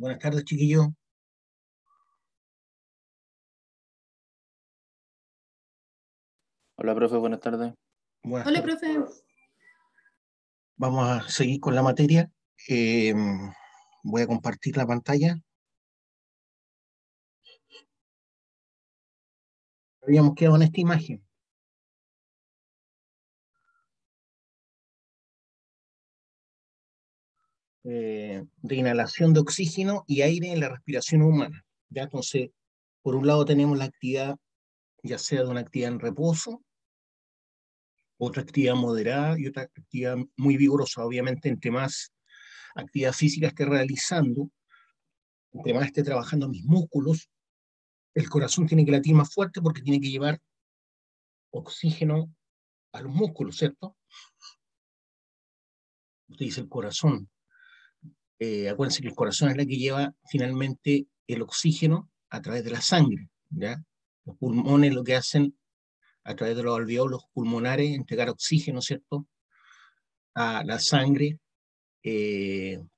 Buenas tardes, chiquillo. Hola, profe, buenas tardes. Buenas Hola, tardes. profe. Vamos a seguir con la materia. Eh, Voy a compartir la pantalla. Habíamos quedado en esta imagen de inhalación de oxígeno y aire en la respiración humana. ¿Ya? Entonces, por un lado tenemos la actividad, ya sea de una actividad en reposo, otra actividad moderada y otra actividad muy vigorosa. Obviamente, entre más actividad física esté realizando, entre más esté trabajando mis músculos, el corazón tiene que latir más fuerte porque tiene que llevar oxígeno a los músculos, ¿cierto? Usted dice el corazón. Acuérdense que el corazón es la que lleva finalmente el oxígeno a través de la sangre, ¿ya? Los pulmones lo que hacen a través de los alveolos pulmonares, entregar oxígeno, ¿cierto? A la sangre,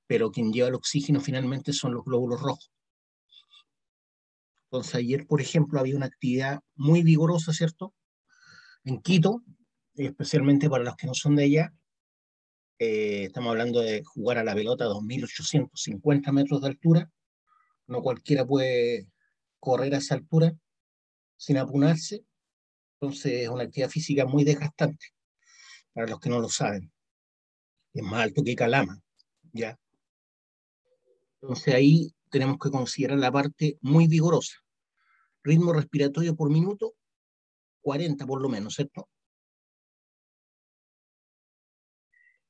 pero quien lleva el oxígeno finalmente son los glóbulos rojos. Entonces ayer, por ejemplo, había una actividad muy vigorosa, ¿cierto? En Quito, especialmente para los que no son de allá, estamos hablando de jugar a la pelota a 2.850 metros de altura. No cualquiera puede correr a esa altura sin apunarse. Entonces es una actividad física muy desgastante para los que no lo saben. Es más alto que Calama, ¿ya? Entonces ahí tenemos que considerar la parte muy vigorosa. Ritmo respiratorio por minuto, 40 por lo menos, ¿cierto?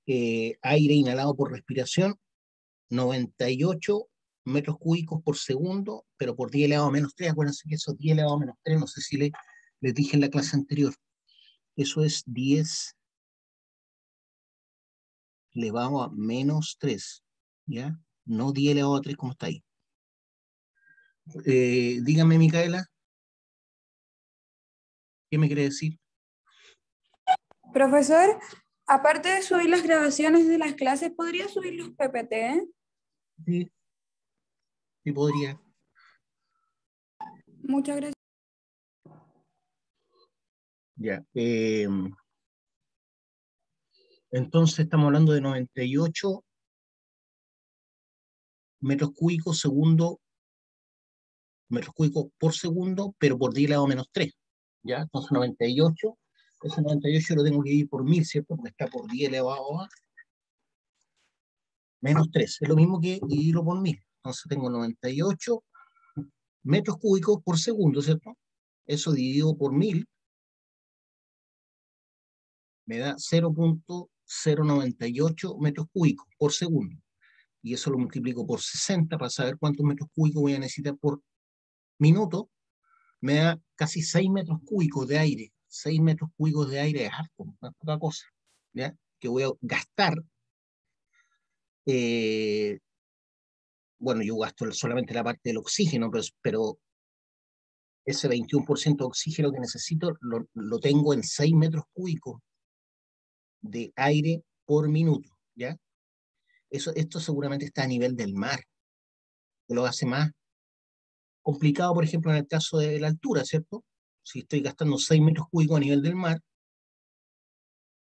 Aire inhalado por respiración, 98 metros cúbicos por segundo, pero por 10 elevado a menos 3. Acuérdense que esos 10 elevado a menos 3, no sé si les dije en la clase anterior, eso es 10 elevado a menos 3, ¿ya? No 10 elevado a 3 como está ahí. Dígame, Micaela, ¿qué me quiere decir? Profesor, aparte de subir las grabaciones de las clases, ¿podría subir los PPT? Sí, sí podría. Muchas gracias. Ya. Entonces estamos hablando de 98 metros cúbicos metros cúbicos por segundo, pero por 10 elevado a menos 3. ¿Ya? Entonces 98, ese 98 lo tengo que dividir por 1000, ¿cierto? Porque está por 10 elevado a menos 3. Es lo mismo que dividirlo por 1000. Entonces tengo 98 metros cúbicos por segundo, ¿cierto? Eso dividido por 1000 me da 0.098 metros cúbicos por segundo. Y eso lo multiplico por 60 para saber cuántos metros cúbicos voy a necesitar por minuto. Me da casi 6 metros cúbicos de aire. 6 metros cúbicos de aire es harto, no es poca cosa, ¿ya? Que voy a gastar. eh, bueno, yo gasto solamente la parte del oxígeno, pero ese 21% de oxígeno que necesito lo tengo en 6 metros cúbicos de aire por minuto, ¿ya? Esto seguramente está a nivel del mar, que lo hace más complicado, por ejemplo, en el caso de la altura, ¿cierto? Si estoy gastando 6 metros cúbicos a nivel del mar,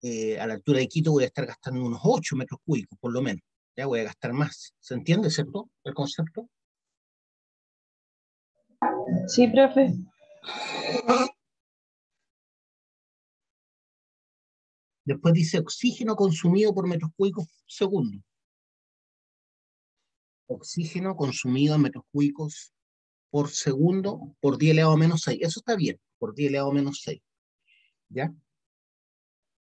a la altura de Quito voy a estar gastando unos 8 metros cúbicos, por lo menos. Ya voy a gastar más. ¿Se entiende, cierto? El concepto. Sí, profe. Después dice oxígeno consumido por metros cúbicos por segundo. Oxígeno consumido en metros cúbicos por segundo por 10 elevado a menos 6. Eso está bien, por 10 elevado a menos 6. ¿Ya?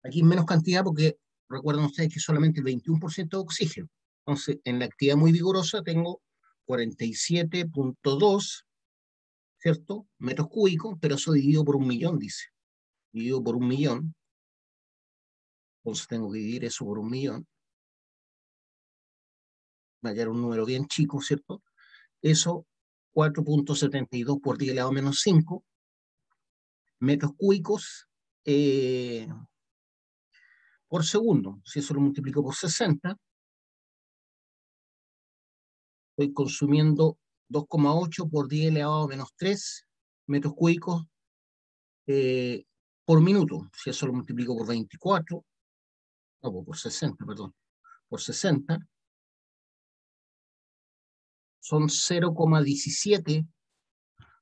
Aquí menos cantidad porque recuerden ustedes que solamente el 21% de oxígeno. Entonces, en la actividad muy vigorosa tengo 47.2, ¿cierto? Metros cúbicos, pero eso dividido por 1.000.000, dice. Dividido por 1.000.000. Entonces tengo que dividir eso por 1.000.000. Va a quedar un número bien chico, ¿cierto? Eso, 4.72 por 10 elevado a menos 5 metros cúbicos por segundo. Si eso lo multiplico por 60, estoy consumiendo 2,8 por 10 elevado a menos 3 metros cúbicos por minuto. Si eso lo multiplico por 24, no, por 60, perdón, por 60, son 0,17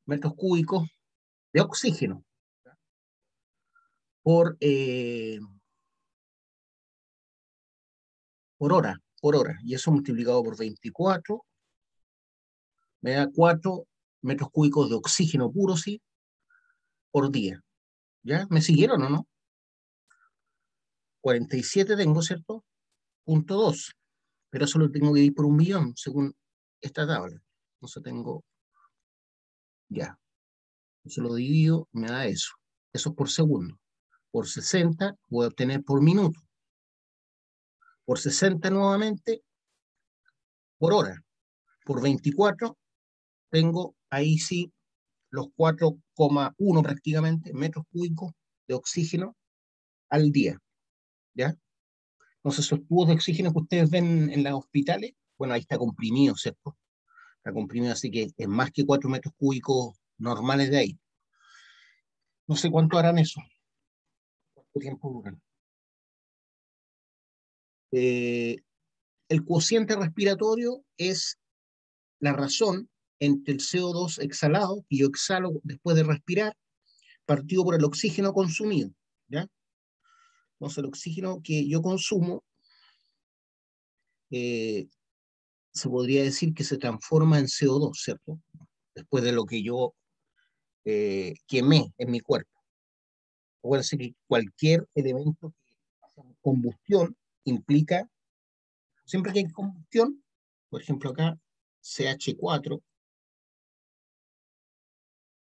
metros cúbicos de oxígeno por hora, y eso multiplicado por 24 me da 4 metros cúbicos de oxígeno puro, sí, por día. ¿Ya? ¿Me siguieron o no? 47 tengo, ¿cierto? Punto 2, pero eso lo tengo que ir por 1.000.000, según esta tabla. Entonces tengo, ya, eso lo divido, me da eso. Eso es por segundo. Por 60 voy a obtener por minuto. Por 60 nuevamente, por hora. Por 24 tengo ahí sí los 4,1 prácticamente metros cúbicos de oxígeno al día, ¿ya? Entonces esos tubos de oxígeno que ustedes ven en los hospitales, bueno, ahí está comprimido, ¿cierto? Está comprimido, así que es más que 4 metros cúbicos normales de aire. No sé cuánto harán eso, cuánto tiempo duran. El cociente respiratorio es la razón entre el CO2 exhalado, que yo exhalo después de respirar, partido por el oxígeno consumido, ¿ya? Entonces el oxígeno que yo consumo se podría decir que se transforma en CO2, ¿cierto? Después de lo que yo quemé en mi cuerpo. Acuérdense que cualquier elemento que hace combustión implica, siempre que hay combustión, por ejemplo acá, CH4,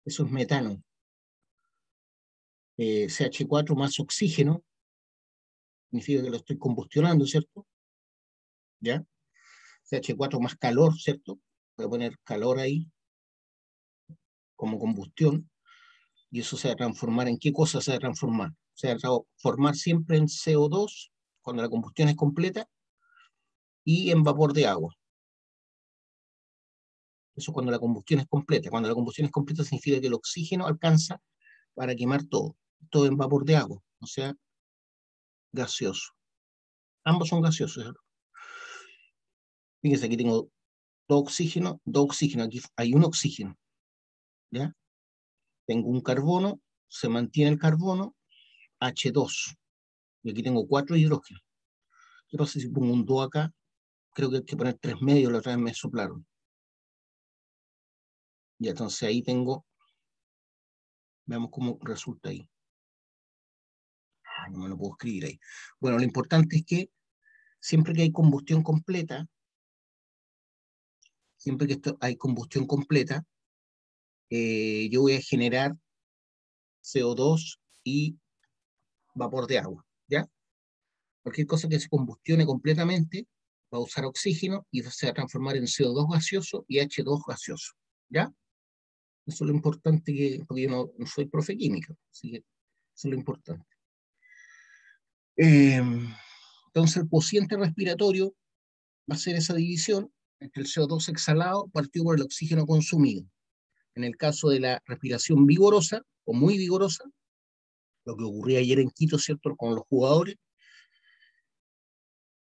eso es metano. CH4 más oxígeno, significa que lo estoy combustionando, ¿cierto? ¿Ya? CH4 más calor, ¿cierto? Voy a poner calor ahí como combustión, y eso se va a transformar ¿en qué cosa se va a transformar? Se va a transformar siempre en CO2 cuando la combustión es completa y en vapor de agua. Eso cuando la combustión es completa. Cuando la combustión es completa significa que el oxígeno alcanza para quemar todo. Todo en vapor de agua, o sea, gaseoso. Ambos son gaseosos, ¿cierto? Fíjense, aquí tengo dos oxígenos, aquí hay un oxígeno, ¿ya? Tengo un carbono, se mantiene el carbono, H2, y aquí tengo 4 hidrógenos. ¿Qué pasa si pongo un 2 acá? Creo que hay que poner 3 medios, la otra vez me soplaron. Y entonces ahí tengo, veamos cómo resulta ahí. No me lo puedo escribir ahí. Bueno, lo importante es que siempre que hay combustión completa, hay combustión completa, yo voy a generar CO2 y vapor de agua, ¿ya? Cualquier cosa que se combustione completamente va a usar oxígeno y se va a transformar en CO2 gaseoso y H2 gaseoso, ¿ya? Eso es lo importante, porque yo no soy profe química, así que eso es lo importante. Entonces el cociente respiratorio va a ser esa división entre el CO2 exhalado partido por el oxígeno consumido. En el caso de la respiración vigorosa o muy vigorosa, lo que ocurría ayer en Quito, ¿cierto?, con los jugadores,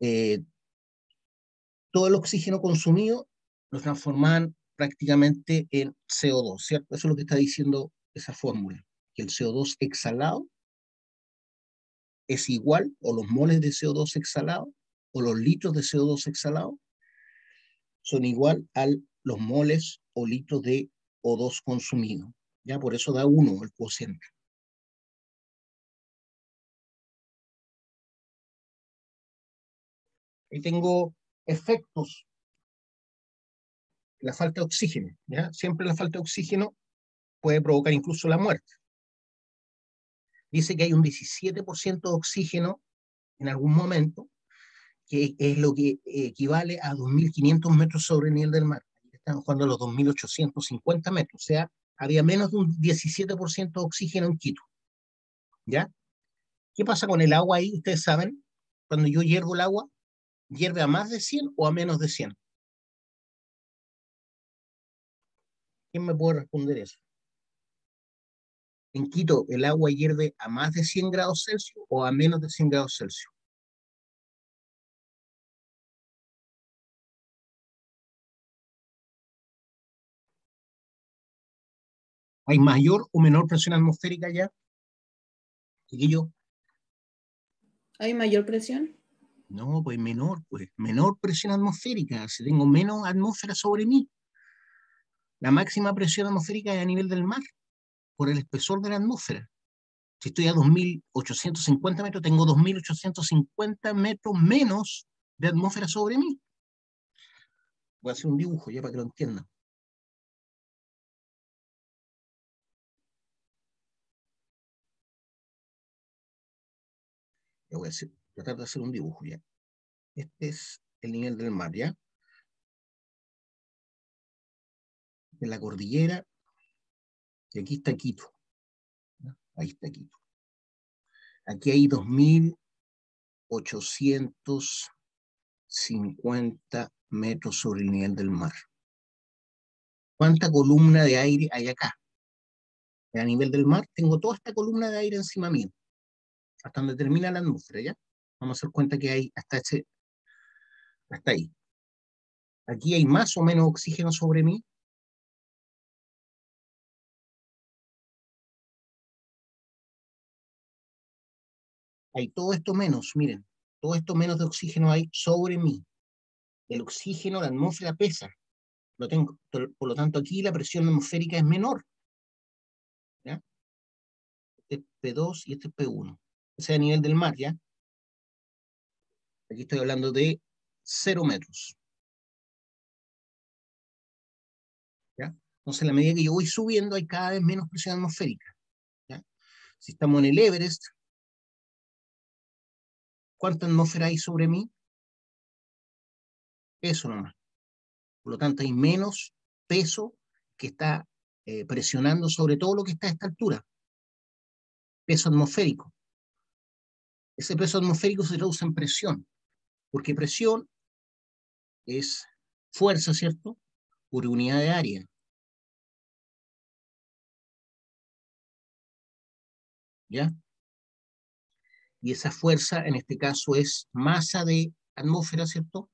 eh, todo el oxígeno consumido lo transformaban prácticamente en CO2, ¿cierto? Eso es lo que está diciendo esa fórmula, que el CO2 exhalado es igual, o los moles de CO2 exhalado, o los litros de CO2 exhalado, son igual a los moles o litros de O2 consumido. Ya por eso da 1 el cociente. Ahí tengo efectos. La falta de oxígeno, ¿ya? Siempre la falta de oxígeno puede provocar incluso la muerte. Dice que hay un 17% de oxígeno en algún momento, que es lo que equivale a 2.500 metros sobre el nivel del mar. Estamos jugando a los 2.850 metros, o sea, había menos de un 17% de oxígeno en Quito. ¿Ya? ¿Qué pasa con el agua ahí? Ustedes saben, cuando yo hiervo el agua, ¿hierve a más de 100 o a menos de 100? ¿Quién me puede responder eso? En Quito, ¿el agua hierve a más de 100 grados Celsius o a menos de 100 grados Celsius? ¿Hay mayor o menor presión atmosférica ya? Chiquillo, ¿Hay mayor presión? no, pues menor presión atmosférica, si tengo menos atmósfera sobre mí. La máxima presión atmosférica es a nivel del mar, por el espesor de la atmósfera. Si estoy a 2.850 metros, tengo 2.850 metros menos de atmósfera sobre mí. Voy a hacer un dibujo ya para que lo entiendan. Yo voy a tratar de hacer un dibujo ya. Este es el nivel del mar, ¿ya? En la cordillera, y aquí está Quito. ¿Ya? Ahí está Quito. Aquí hay 2.850 metros sobre el nivel del mar. ¿Cuánta columna de aire hay acá? A nivel del mar tengo toda esta columna de aire encima mío, hasta donde termina la atmósfera, ¿ya? Vamos a hacer cuenta que hay hasta ahí. Aquí hay más o menos oxígeno sobre mí. Hay todo esto menos, miren, todo esto menos de oxígeno hay sobre mí. El oxígeno, la atmósfera pesa. Lo tengo, por lo tanto, aquí la presión atmosférica es menor, ¿ya? Este es P2 y este es P1. Ese es a nivel del mar, ¿ya? Aquí estoy hablando de 0 metros, ¿ya? Entonces, a la medida que yo voy subiendo, hay cada vez menos presión atmosférica, ¿ya? Si estamos en el Everest, ¿cuánta atmósfera hay sobre mí? Eso nomás. Por lo tanto, hay menos peso que está presionando sobre todo lo que está a esta altura. Peso atmosférico. Ese peso atmosférico se traduce en presión, porque presión es fuerza, ¿cierto? Por unidad de área. ¿Ya? Y esa fuerza, en este caso, es masa de atmósfera, ¿cierto?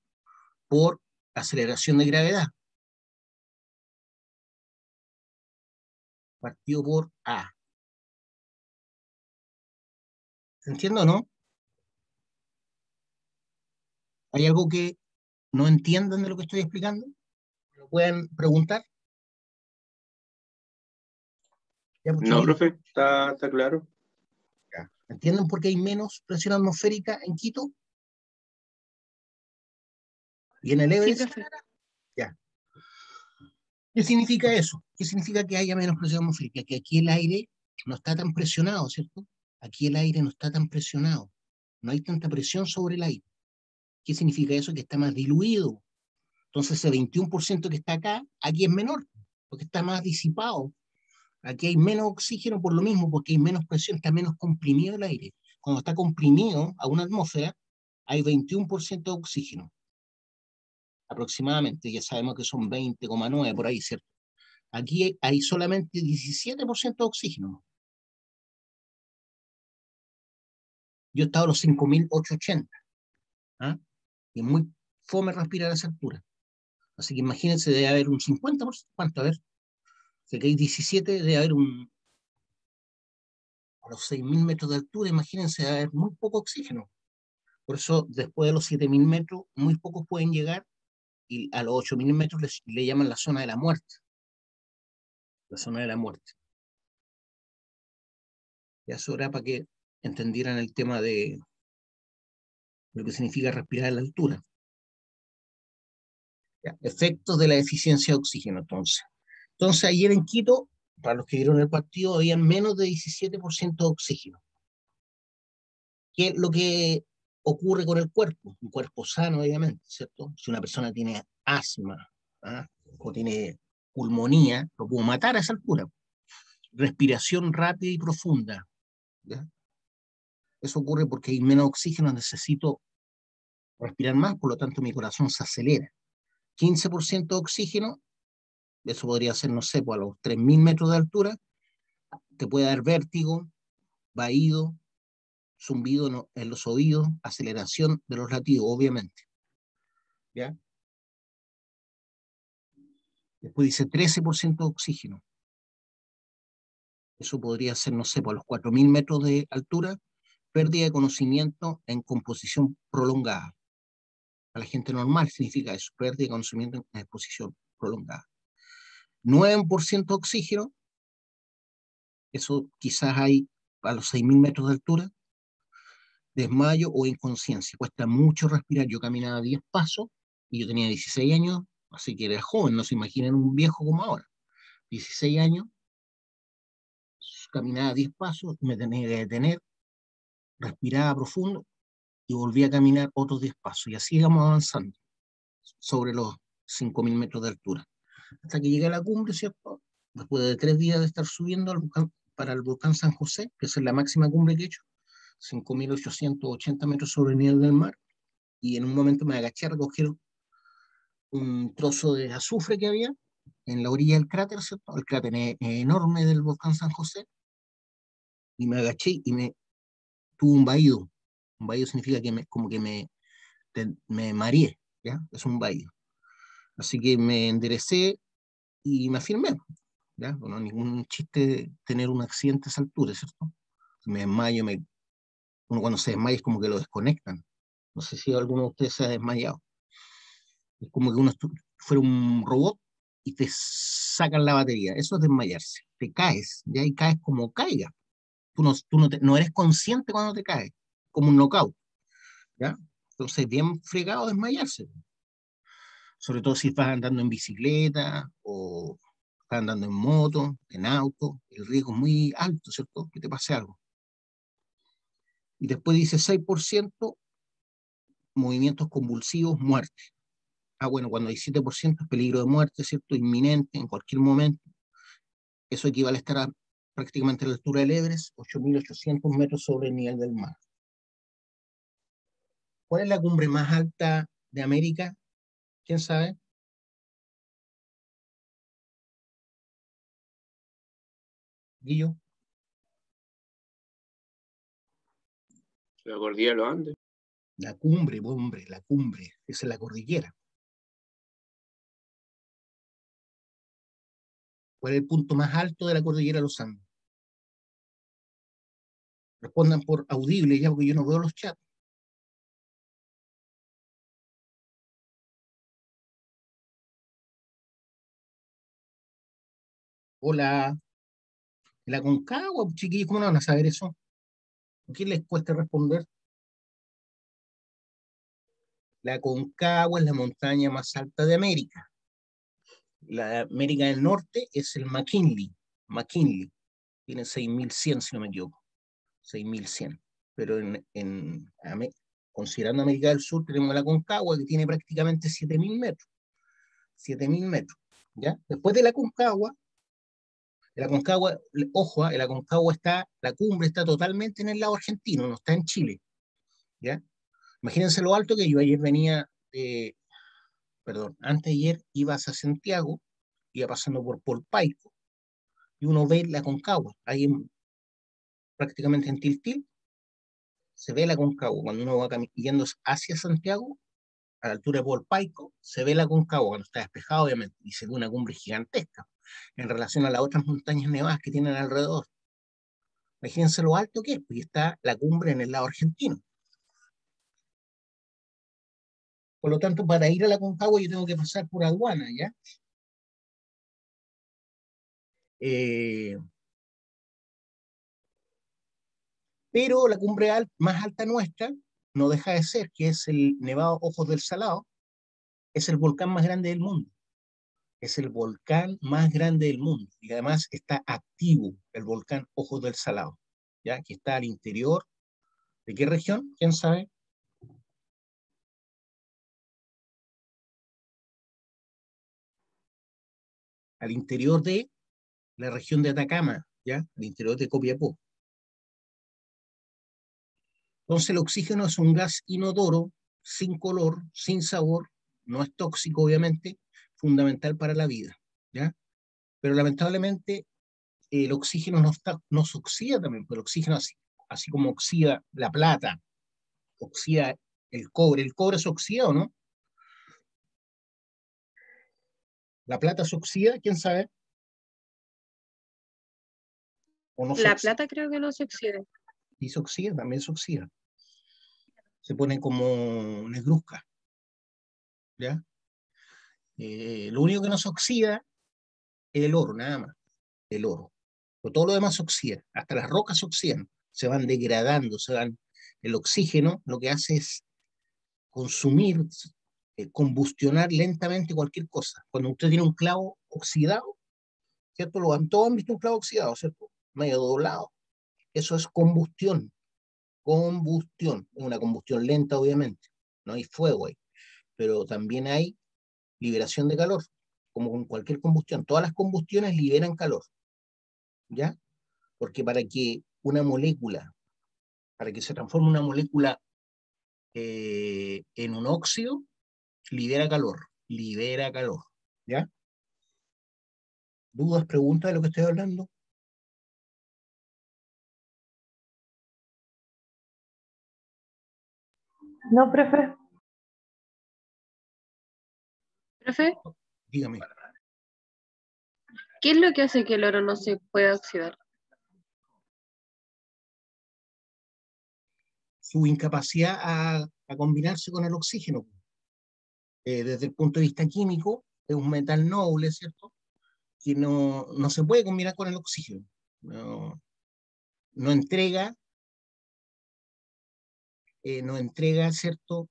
Por aceleración de gravedad. Partido por A. ¿Se entiende o no? ¿Hay algo que no entiendan de lo que estoy explicando? ¿Lo pueden preguntar? ¿Ya, pues, No, chiquillos? profe, está claro. Ya. ¿Entienden por qué hay menos presión atmosférica en Quito y en el Sí, Everest? profe. Ya. ¿Qué significa eso? ¿Qué significa que haya menos presión atmosférica? Que aquí el aire no está tan presionado, ¿cierto? Aquí el aire no está tan presionado. No hay tanta presión sobre el aire. ¿Qué significa eso? Que está más diluido. Entonces ese 21% que está acá, aquí es menor, porque está más disipado. Aquí hay menos oxígeno por lo mismo, porque hay menos presión, está menos comprimido el aire. Cuando está comprimido a una atmósfera, hay 21% de oxígeno, aproximadamente. Ya sabemos que son 20,9 por ahí, ¿cierto? Aquí hay solamente 17% de oxígeno. Yo he estado a los 5.880, ¿ah? Y es muy fome respirar a esa altura. Así que imagínense, debe haber un 50%. ¿Cuánto? A ver, si aquí hay 17, debe haber a los 6.000 metros de altura, imagínense, debe haber muy poco oxígeno. Por eso, después de los 7.000 metros, muy pocos pueden llegar y a los 8.000 metros le llaman la zona de la muerte. La zona de la muerte. Ya eso era para que entendieran el tema de lo que significa respirar a la altura. Ya, efectos de la deficiencia de oxígeno, entonces. Entonces, ayer en Quito, para los que vieron el partido, había menos de 17% de oxígeno. ¿Qué es lo que ocurre con el cuerpo? Un cuerpo sano, obviamente, ¿cierto? Si una persona tiene asma, ¿ah? O tiene pulmonía, lo puedo matar a esa altura. Respiración rápida y profunda, ¿ya? Eso ocurre porque hay menos oxígeno, necesito respirar más, por lo tanto mi corazón se acelera. 15% de oxígeno, eso podría ser, no sé, pues a los 3.000 metros de altura, te puede dar vértigo, vaído, zumbido en los oídos, aceleración de los latidos, obviamente. ¿Ya? Después dice 13% de oxígeno. Eso podría ser, no sé, por los 4.000 metros de altura, pérdida de conocimiento en composición prolongada. Para la gente normal significa eso, pérdida de conocimiento en exposición prolongada. 9% de oxígeno, eso quizás hay a los 6.000 metros de altura, desmayo o inconsciencia. Cuesta mucho respirar. Yo caminaba 10 pasos y yo tenía 16 años, así que era joven, no se imaginen un viejo como ahora. 16 años, caminaba 10 pasos, me tenía que detener, respiraba profundo y volví a caminar otros 10 pasos. Y así íbamos avanzando sobre los 5.000 metros de altura. Hasta que llegué a la cumbre, ¿cierto? Después de 3 días de estar subiendo para el volcán San José, que es la máxima cumbre que he hecho, 5.880 metros sobre el nivel del mar, y en un momento me agaché a recoger un trozo de azufre que había en la orilla del cráter, ¿cierto? El cráter enorme del volcán San José, y me agaché y tuve un vaído. Un vaído significa que como que me mareé, ¿ya? Es un vaído. Así que me enderecé y me afirmé, ¿ya? Bueno, ningún chiste tener un accidente a esa altura, ¿cierto? Me desmayo, uno cuando se desmaya es como que lo desconectan. No sé si alguno de ustedes se ha desmayado. Es como que uno fuera un robot y te sacan la batería. Eso es desmayarse. Te caes, ya y caes como caigas. No eres consciente cuando te caes, como un knockout, ¿ya? Entonces, bien fregado desmayarse. Sobre todo si vas andando en bicicleta o estás andando en moto, en auto, el riesgo es muy alto, ¿cierto? Que te pase algo. Y después dice 6% movimientos convulsivos, muerte. Ah, bueno, cuando hay 7% es peligro de muerte, ¿cierto? Inminente, en cualquier momento. Eso equivale a estar prácticamente a la altura del Everest, 8.800 metros sobre el nivel del mar. ¿Cuál es la cumbre más alta de América? ¿Quién sabe? Guillo. La cordillera de los Andes. La cumbre, hombre, la cumbre. Esa es la cordillera. ¿Cuál es el punto más alto de la cordillera de los Andes? Respondan por audible ya, porque yo no veo los chats. Hola. La Concagua, chiquillos, ¿cómo no van a saber eso? ¿A quién les cuesta responder? La Concagua es la montaña más alta de América. La América del Norte es el McKinley. McKinley. Tiene 6.100, si no me equivoco. 6.100. Pero considerando América del Sur, tenemos la Concagua, que tiene prácticamente 7.000 metros. 7.000 metros. ¿Ya? Después de la Concagua, ojo, la Concagua la cumbre está totalmente en el lado argentino, no está en Chile. ¿Ya? Imagínense lo alto que yo ayer venía, antes de ayer iba hacia Santiago, iba pasando por Polpaico, y uno ve la Concagua, ahí prácticamente en Tiltil, se ve la Concagua. Cuando uno va yendo hacia Santiago, a la altura de Polpaico, se ve la Concagua cuando está despejado, obviamente, y se ve una cumbre gigantesca en relación a las otras montañas nevadas que tienen alrededor. Imagínense lo alto que es, pues, y está la cumbre en el lado argentino. Por lo tanto, para ir a la Concagua yo tengo que pasar por aduana, ¿ya? Pero la cumbre más alta nuestra no deja de ser, que es el Nevado Ojos del Salado, es el volcán más grande del mundo. Es el volcán más grande del mundo. Y además está activo el volcán Ojos del Salado, ¿ya? Que está al interior. ¿De qué región? ¿Quién sabe? Al interior de la región de Atacama, ¿ya? Al interior de Copiapó. Entonces el oxígeno es un gas inodoro, sin color, sin sabor, no es tóxico obviamente, fundamental para la vida, ¿ya? pero lamentablemente el oxígeno nos oxida también, pero el oxígeno así como oxida la plata, oxida el cobre se oxida o no, la plata se oxida, quién sabe, o no se La oxida, plata creo que no se oxida. y se oxida, también se oxida, se pone como negruzca, ¿ya? Lo único que no se oxida es el oro, nada más, el oro. Pero todo lo demás se oxida, hasta las rocas se oxidan, se van degradando, el oxígeno lo que hace es consumir, combustionar lentamente cualquier cosa. Cuando usted tiene un clavo oxidado, ¿cierto? Todos han visto un clavo oxidado, ¿cierto? Medio doblado. Eso es combustión. Combustión. Es una combustión lenta, obviamente. No hay fuego ahí. Pero también hay liberación de calor, como con cualquier combustión. Todas las combustiones liberan calor. ¿Ya? Porque para que se transforme una molécula en un óxido, libera calor, ¿ya? ¿Dudas, preguntas de lo que estoy hablando? No, profe. Profe, Dígame. ¿qué es lo que hace que el oro no se pueda oxidar? Su incapacidad a combinarse con el oxígeno. Desde el punto de vista químico, es un metal noble, ¿cierto? Que no se puede combinar con el oxígeno. No entrega, ¿cierto?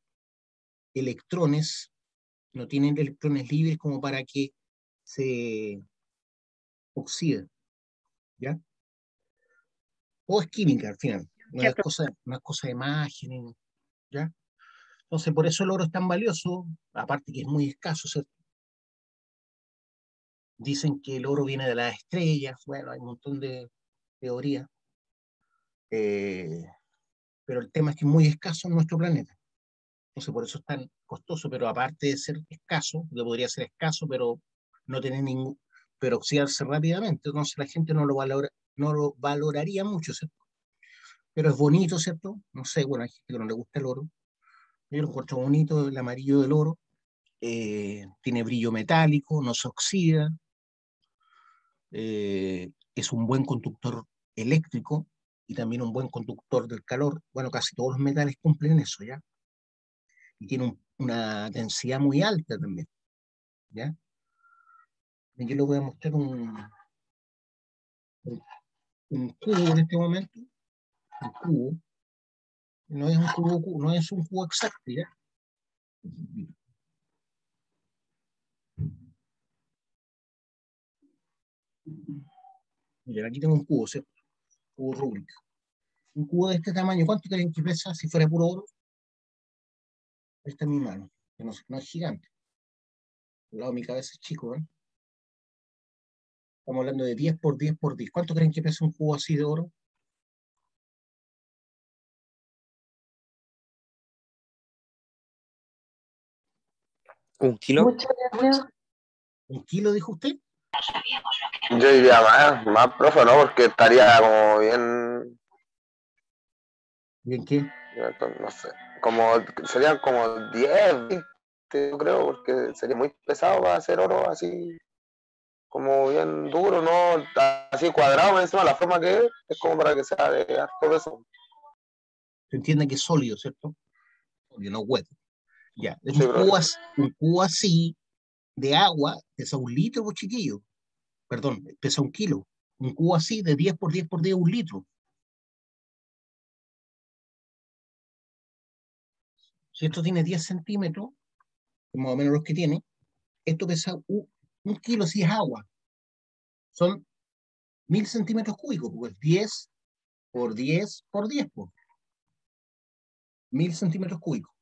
Electrones, no tienen electrones libres como para que se oxide, ¿ya? O es química al final, Ya, profe. no es cosa de magia, ¿ya? Entonces, por eso el oro es tan valioso, aparte que es muy escaso, ¿cierto? Dicen que el oro viene de las estrellas, bueno, hay un montón de teorías, eh, pero el tema es que es muy escaso en nuestro planeta. Entonces, por eso es tan costoso, pero aparte de ser escaso, que podría ser escaso, pero no tener pero oxidarse rápidamente, entonces la gente no lo valoraría mucho, ¿cierto? Pero es bonito, ¿cierto? No sé, bueno, hay gente que no le gusta el oro, yo lo encuentro bonito, el amarillo del oro, tiene brillo metálico, no se oxida, es un buen conductor eléctrico y también un buen conductor del calor. Bueno, casi todos los metales cumplen eso, ¿ya? Y tiene una densidad muy alta también, ¿ya? Y yo les voy a mostrar un cubo en este momento, un cubo, no es un cubo exacto, ¿ya? Miren, aquí tengo un cubo, ¿cierto? Cubo Rubik. Un cubo de este tamaño, ¿cuánto creen que pesa si fuera puro oro? Esta es mi mano, que no es gigante. Al lado de mi cabeza es chico, ¿eh? Estamos hablando de 10 por 10 por 10. ¿Cuánto creen que pesa un cubo así de oro? ¿Un kilo? Mucho nervio. ¿Un kilo, dijo usted? Yo diría más, profe, ¿no? Porque estaría como bien, ¿Bien qué? no sé, como, serían como 10, 20, yo creo, porque sería muy pesado para hacer oro así, como bien duro, ¿no? Así cuadrado, encima la forma que es como para que sea de harto peso. Se entiende que es sólido, ¿cierto? Sólido, no hueco. Ya, es Sí, profe. un cubo así de agua, pesa un litro, pues chiquillo. Perdón, pesa un kilo. Un cubo así de 10 por 10 por 10, un litro. Si esto tiene 10 centímetros, que más o menos los que tiene, esto pesa un kilo si es agua. Son 1000 centímetros cúbicos, pues 10 por 10 por 10, pues. 1000 centímetros cúbicos.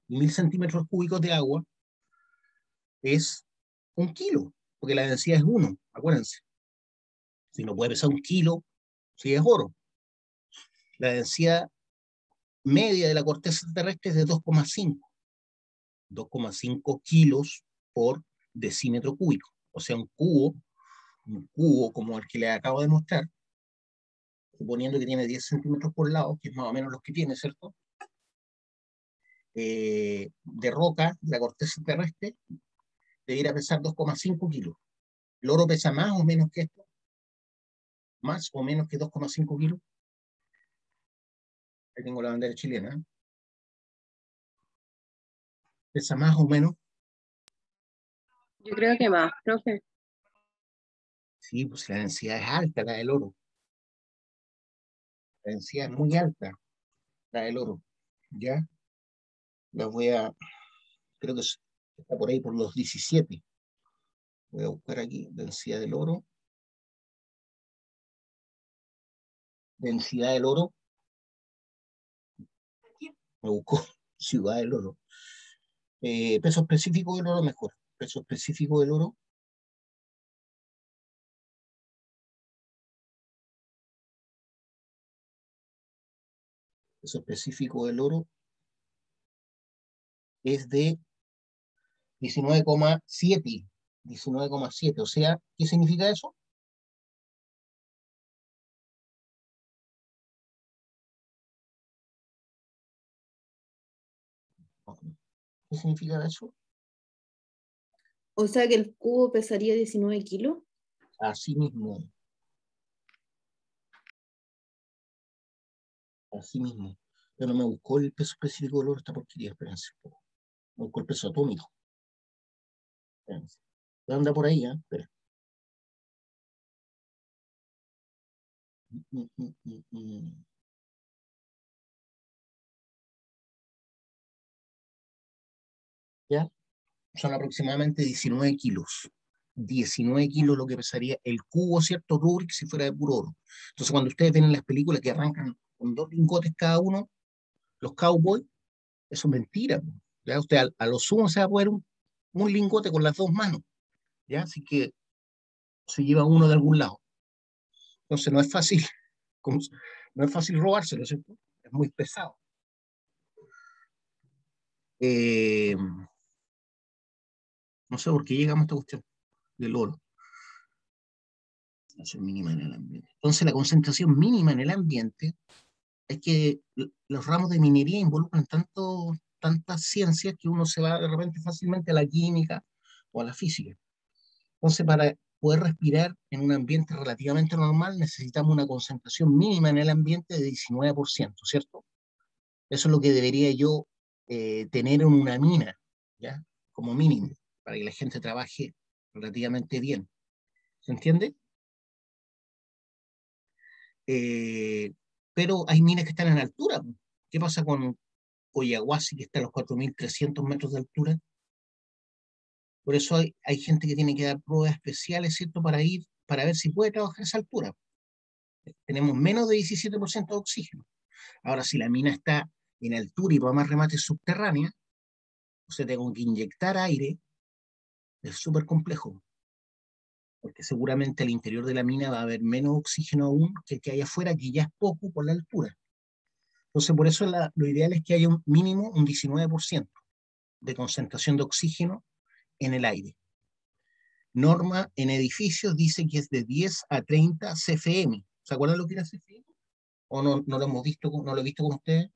1000 centímetros cúbicos de agua es un kilo, porque la densidad es 1, acuérdense. Si no puede pesar un kilo, si es oro. La densidad media de la corteza terrestre es de 2,5 kilos por decímetro cúbico. o sea, un cubo como el que le acabo de mostrar, suponiendo que tiene 10 centímetros por lado, que es más o menos los que tiene, ¿cierto? De roca, la corteza terrestre, debería pesar 2,5 kilos. ¿El oro pesa más o menos que esto? ¿Más o menos que 2,5 kilos? Ahí tengo la bandera chilena. ¿Pesa más o menos? Yo creo que más, profe. Sí, pues la densidad es alta, la del oro. La densidad es muy alta, la del oro. ¿Ya? La voy a, creo que está por ahí por los 17. Voy a buscar aquí, densidad del oro. Densidad del oro. Me busco ciudad del oro. Peso específico del oro mejor. Peso específico del oro. Peso específico del oro es de 19,7. 19,7. O sea, ¿qué significa eso? ¿Qué significa eso? O sea que el cubo pesaría 19 kilos. Así mismo. Así mismo. Pero me buscó el peso específico del oro esta porquería, espérense. Me buscó el peso atómico. Espérense. Anda por ahí, ¿eh? Espera. Mm, mm, mm, mm. ¿Ya? Son aproximadamente 19 kilos. 19 kilos lo que pesaría el cubo, ¿cierto? Rubik si fuera de puro oro. Entonces, cuando ustedes ven en las películas que arrancan con 2 lingotes cada uno, los cowboys, eso es mentira, po. ¿Ya? Usted a lo sumo se va a poner un lingote con las dos manos, ¿ya? Así que se lleva uno de algún lado. Entonces, no es fácil, como- no es fácil robárselo, ¿cierto? Es muy pesado. Eh, no sé por qué llegamos a esta cuestión del oro. Concentración mínima en el ambiente. Entonces, la concentración mínima en el ambiente es que los ramos de minería involucran tantas ciencias que uno se va de repente fácilmente a la química o a la física. Entonces, para poder respirar en un ambiente relativamente normal, necesitamos una concentración mínima en el ambiente de 19%, ¿cierto? Eso es lo que debería yo tener en una mina, ¿ya? Como mínimo, para que la gente trabaje relativamente bien. ¿Se entiende? Eh, pero hay minas que están en altura. ¿Qué pasa con Coyahuasi, que está a los 4.300 metros de altura? Por eso hay gente que tiene que dar pruebas especiales, ¿cierto? Para ir, para ver si puede trabajar a esa altura. Tenemos menos de 17% de oxígeno. Ahora, si la mina está en altura y por más remate subterránea, o sea, tengo que inyectar aire, es súper complejo, porque seguramente al interior de la mina va a haber menos oxígeno aún que el que hay afuera, que ya es poco por la altura. Entonces, por eso lo ideal es que haya un mínimo, un 19% de concentración de oxígeno en el aire. Norma en edificios dice que es de 10 a 30 CFM. ¿Se acuerdan lo que era CFM? ¿O no lo hemos visto, no lo he visto con ustedes?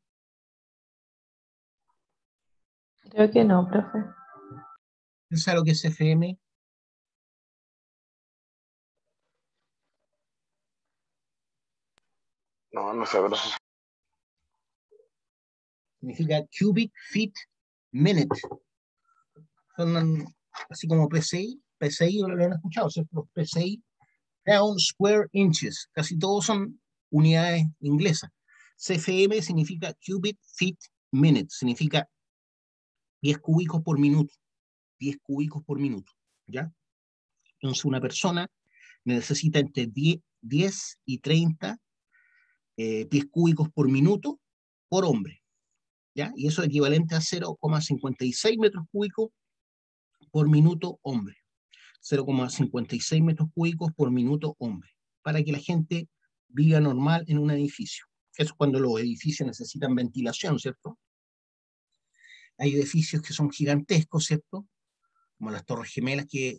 Creo que no, profe. ¿Quién sabe lo que es CFM? No, no sé, pero Significa cubic feet minute. Son así como PSI. PSI lo han escuchado, ¿cierto? Los PSI, pound square inches. Casi todos son unidades inglesas. CFM significa cubic feet minute. Significa pies cúbicos por minuto. Pies cúbicos por minuto. ¿Ya? Entonces una persona necesita entre 10 y 30 pies cúbicos por minuto por hombre, ¿ya? Y eso es equivalente a 0,56 metros cúbicos por minuto hombre. 0,56 metros cúbicos por minuto hombre, para que la gente viva normal en un edificio. Eso es cuando los edificios necesitan ventilación, ¿cierto? Hay edificios que son gigantescos, ¿cierto? Como las Torres Gemelas que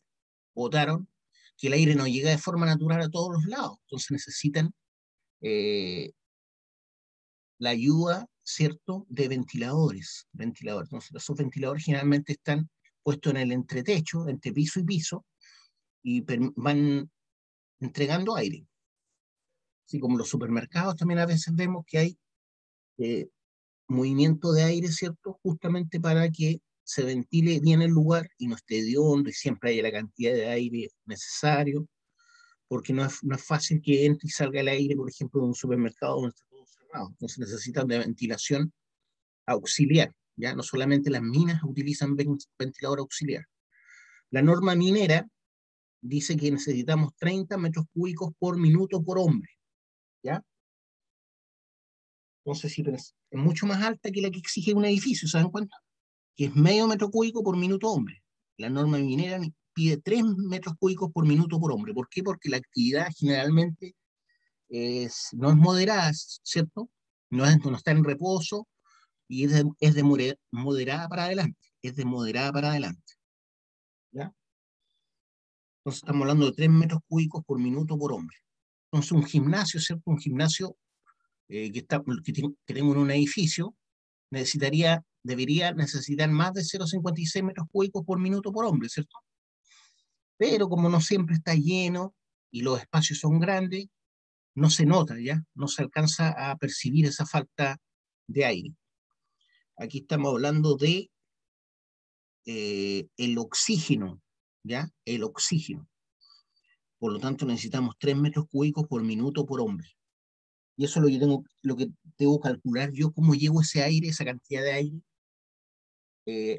votaron que el aire no llega de forma natural a todos los lados, entonces necesitan eh, la ayuda, ¿cierto?, de ventiladores. Entonces, esos ventiladores generalmente están puestos en el entretecho, entre piso y piso, y van entregando aire. Así como los supermercados también a veces vemos que hay movimiento de aire, ¿cierto?, justamente para que se ventile bien el lugar y no esté hediondo y siempre haya la cantidad de aire necesario, porque no es fácil que entre y salga el aire, por ejemplo, de un supermercado donde está todo cerrado. Entonces necesitan de ventilación auxiliar, ¿ya? No solamente las minas utilizan ventilador auxiliar. La norma minera dice que necesitamos 30 metros cúbicos por minuto por hombre, ¿ya? Entonces, sí, pero es mucho más alta que la que exige un edificio, ¿se dan cuenta? Que es medio metro cúbico por minuto hombre. La norma minera pide 3 metros cúbicos por minuto por hombre. ¿Por qué? Porque la actividad generalmente no es moderada, ¿cierto? No está en reposo y es de moderada para adelante. Es de moderada para adelante. ¿Ya? Entonces estamos hablando de 3 metros cúbicos por minuto por hombre. Entonces un gimnasio, ¿cierto? Un gimnasio que tengo en un edificio debería necesitar más de 0,56 metros cúbicos por minuto por hombre, ¿cierto? Pero como no siempre está lleno y los espacios son grandes, no se nota, ¿ya? No se alcanza a percibir esa falta de aire. Aquí estamos hablando de el oxígeno, ¿ya? El oxígeno. Por lo tanto, necesitamos 3 metros cúbicos por minuto por hombre. Y eso es lo que debo calcular yo, cómo llevo ese aire, esa cantidad de aire,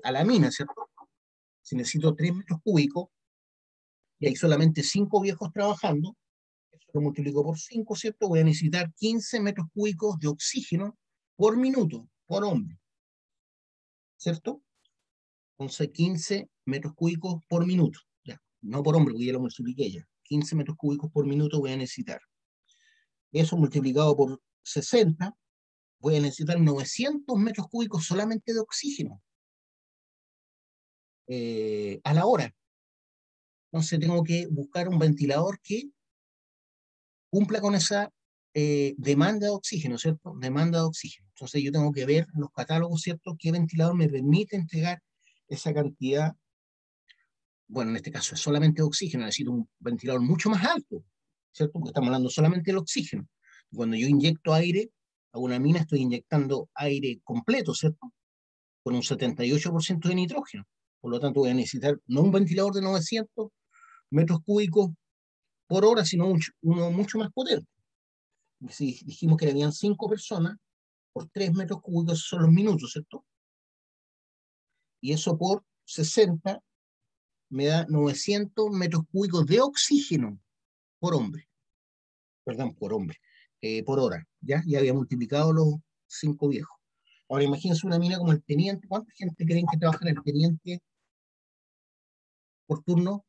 a la mina, ¿cierto? Si necesito 3 metros cúbicos y hay solamente 5 viejos trabajando, eso lo multiplico por 5, ¿cierto? Voy a necesitar 15 metros cúbicos de oxígeno por minuto, por hombre, ¿cierto? Entonces, 15 metros cúbicos por minuto, ya, no por hombre, porque ya lo multipliqué ya. 15 metros cúbicos por minuto voy a necesitar. Eso multiplicado por 60, voy a necesitar 900 metros cúbicos solamente de oxígeno a la hora. Entonces tengo que buscar un ventilador que cumpla con esa demanda de oxígeno, ¿cierto? Demanda de oxígeno. Entonces yo tengo que ver en los catálogos, ¿cierto?, qué ventilador me permite entregar esa cantidad. Bueno, en este caso es solamente oxígeno, necesito un ventilador mucho más alto, ¿cierto? Porque estamos hablando solamente del oxígeno. Cuando yo inyecto aire a una mina, estoy inyectando aire completo, ¿cierto? Con un 78% de nitrógeno. Por lo tanto, voy a necesitar no un ventilador de 900 metros cúbicos por hora, sino uno mucho más potente. Si dijimos que habían 5 personas, por 3 metros cúbicos son los minutos, ¿cierto? Y eso por 60 me da 900 metros cúbicos de oxígeno por hombre. Perdón, por hombre. Por hora. Ya había multiplicado los 5 viejos. Ahora imagínense una mina como el teniente. ¿Cuánta gente creen que trabaja en el teniente por turno?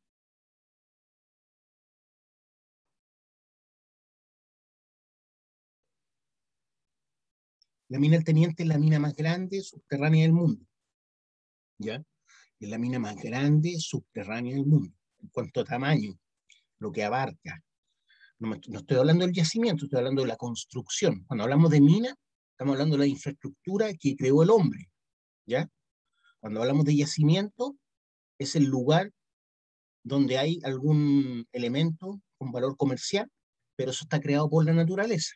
La mina del teniente es la mina más grande subterránea del mundo. ¿Ya? Es la mina más grande subterránea del mundo. En cuanto a tamaño, lo que abarca. No estoy hablando del yacimiento, estoy hablando de la construcción. Cuando hablamos de mina, estamos hablando de la infraestructura que creó el hombre. ¿Ya? Cuando hablamos de yacimiento, es el lugar donde hay algún elemento con valor comercial, pero eso está creado por la naturaleza.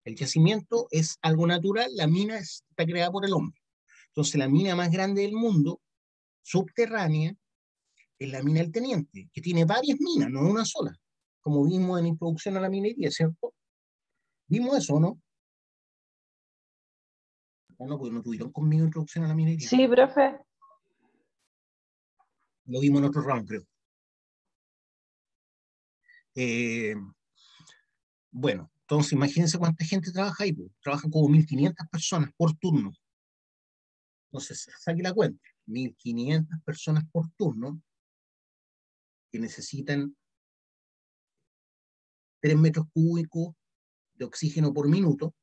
El yacimiento es algo natural, la mina está creada por el hombre. Entonces, la mina más grande del mundo, subterránea, es la mina del Teniente, que tiene varias minas, no una sola, como vimos en Introducción a la Minería, ¿cierto? ¿Vimos eso, no? ¿O no? Porque no tuvieron conmigo Introducción a la Minería. Sí, profe. Lo vimos en otro round, creo. Bueno, entonces imagínense cuánta gente trabaja ahí. Pues. Trabajan como 1.500 personas por turno. Entonces, saque la cuenta. 1.500 personas por turno que necesitan 3 metros cúbicos de oxígeno por minuto.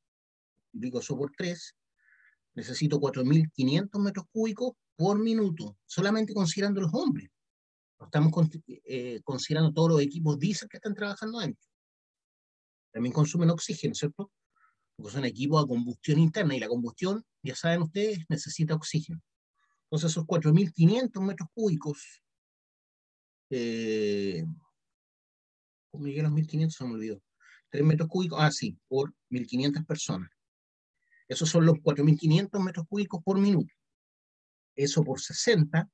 Multiplico eso por 3. Necesito 4.500 metros cúbicos por minuto, solamente considerando los hombres. No estamos considerando todos los equipos diésel que están trabajando adentro. También consumen oxígeno, ¿cierto? Porque son equipos a combustión interna, y la combustión, ya saben ustedes, necesita oxígeno. Entonces esos 4.500 metros cúbicos, ¿cómo llegué a los 1.500? Se me olvidó. 3 metros cúbicos, sí, por 1.500 personas. Esos son los 4.500 metros cúbicos por minuto. Eso por 60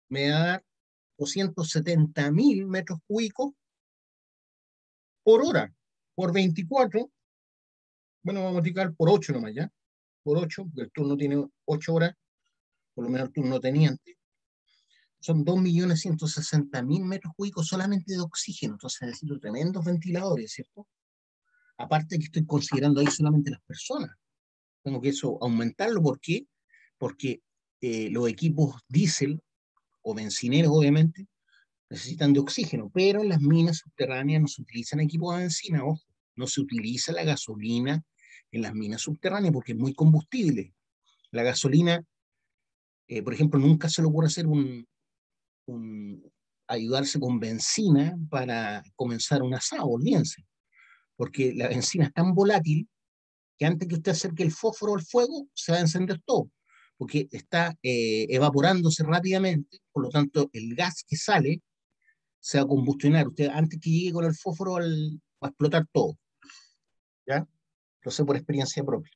me va a dar 270.000 metros cúbicos por hora. Por 24, bueno, vamos a multiplicar por 8 nomás, ¿ya? Por 8, porque el turno tiene 8 horas, por lo menos el turno tenía antes. Son 2.160.000 metros cúbicos solamente de oxígeno. Entonces necesito tremendos ventiladores, ¿cierto? Aparte que estoy considerando ahí solamente las personas. Tengo que eso aumentarlo. ¿Por qué? Porque los equipos diésel o bencineros, obviamente, necesitan de oxígeno, pero en las minas subterráneas no se utilizan equipos de bencina, ojo, no se utiliza la gasolina en las minas subterráneas porque es muy combustible. La gasolina, por ejemplo, nunca se le ocurre hacer ayudarse con bencina para comenzar un asado, olvídense, porque la bencina es tan volátil que antes que usted acerque el fósforo al fuego, se va a encender todo, porque está evaporándose rápidamente, por lo tanto, el gas que sale se va a combustionar. Usted, antes que llegue con el fósforo, va a explotar todo, ¿ya? Lo sé por experiencia propia.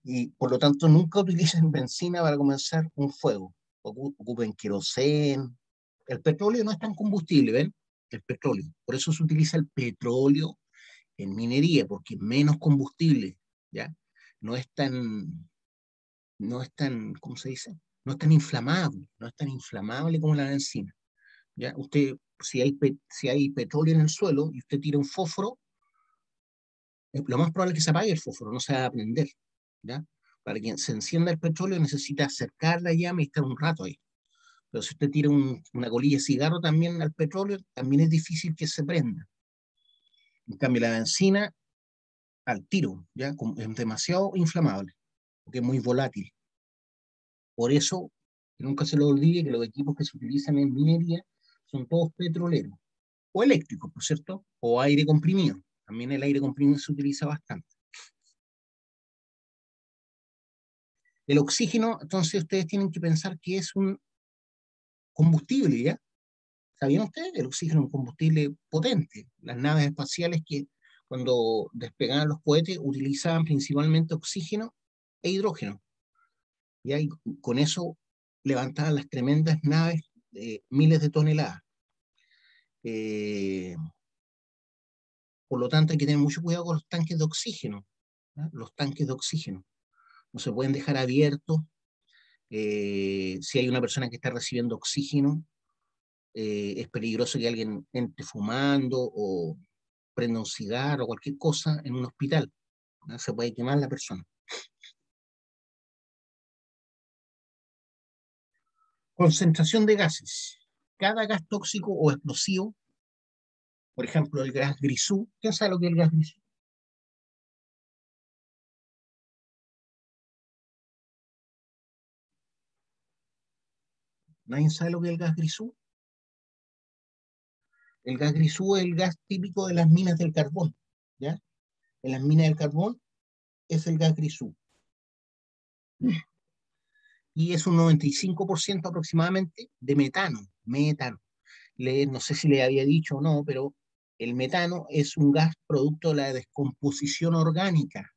Y, por lo tanto, nunca utilicen benzina para comenzar un fuego. Ocupen queroseno. El petróleo no es tan combustible, ¿ven? El petróleo. Por eso se utiliza el petróleo en minería, porque es menos combustible, ¿ya? No es tan, ¿cómo se dice? No es tan inflamable como la benzina, ¿ya? Usted, si hay petróleo en el suelo y usted tira un fósforo, lo más probable es que se apague el fósforo, no se va a prender, ¿ya? Para que se encienda el petróleo necesita acercar la llama y estar un rato ahí. Pero si usted tira una colilla de cigarro también al petróleo, también es difícil que se prenda. En cambio, la benzina, al tiro, ¿ya? Es demasiado inflamable, porque es muy volátil. Por eso, que nunca se lo olvide que los equipos que se utilizan en minería son todos petroleros, o eléctricos, por cierto, o aire comprimido. También el aire comprimido se utiliza bastante. El oxígeno, entonces ustedes tienen que pensar que es un combustible, ¿ya? ¿Sabían ustedes? El oxígeno es un combustible potente. Las naves espaciales que cuando despegaban los cohetes utilizaban principalmente oxígeno e hidrógeno. ¿Ya? Y con eso levantaban las tremendas naves de miles de toneladas. Por lo tanto, hay que tener mucho cuidado con los tanques de oxígeno, ¿ya? Los tanques de oxígeno no se pueden dejar abiertos. Si hay una persona que está recibiendo oxígeno, es peligroso que alguien entre fumando o prenda un cigarro o cualquier cosa en un hospital, ¿no? Se puede quemar la persona. Concentración de gases. Cada gas tóxico o explosivo, por ejemplo, el gas grisú. ¿Quién sabe lo que es el gas grisú? ¿Nadie sabe lo que es el gas grisú? El gas grisú es el gas típico de las minas del carbón, ¿ya? En las minas del carbón es el gas grisú. Y es un 95% aproximadamente de metano. Metano. No sé si le había dicho o no, pero el metano es un gas producto de la descomposición orgánica,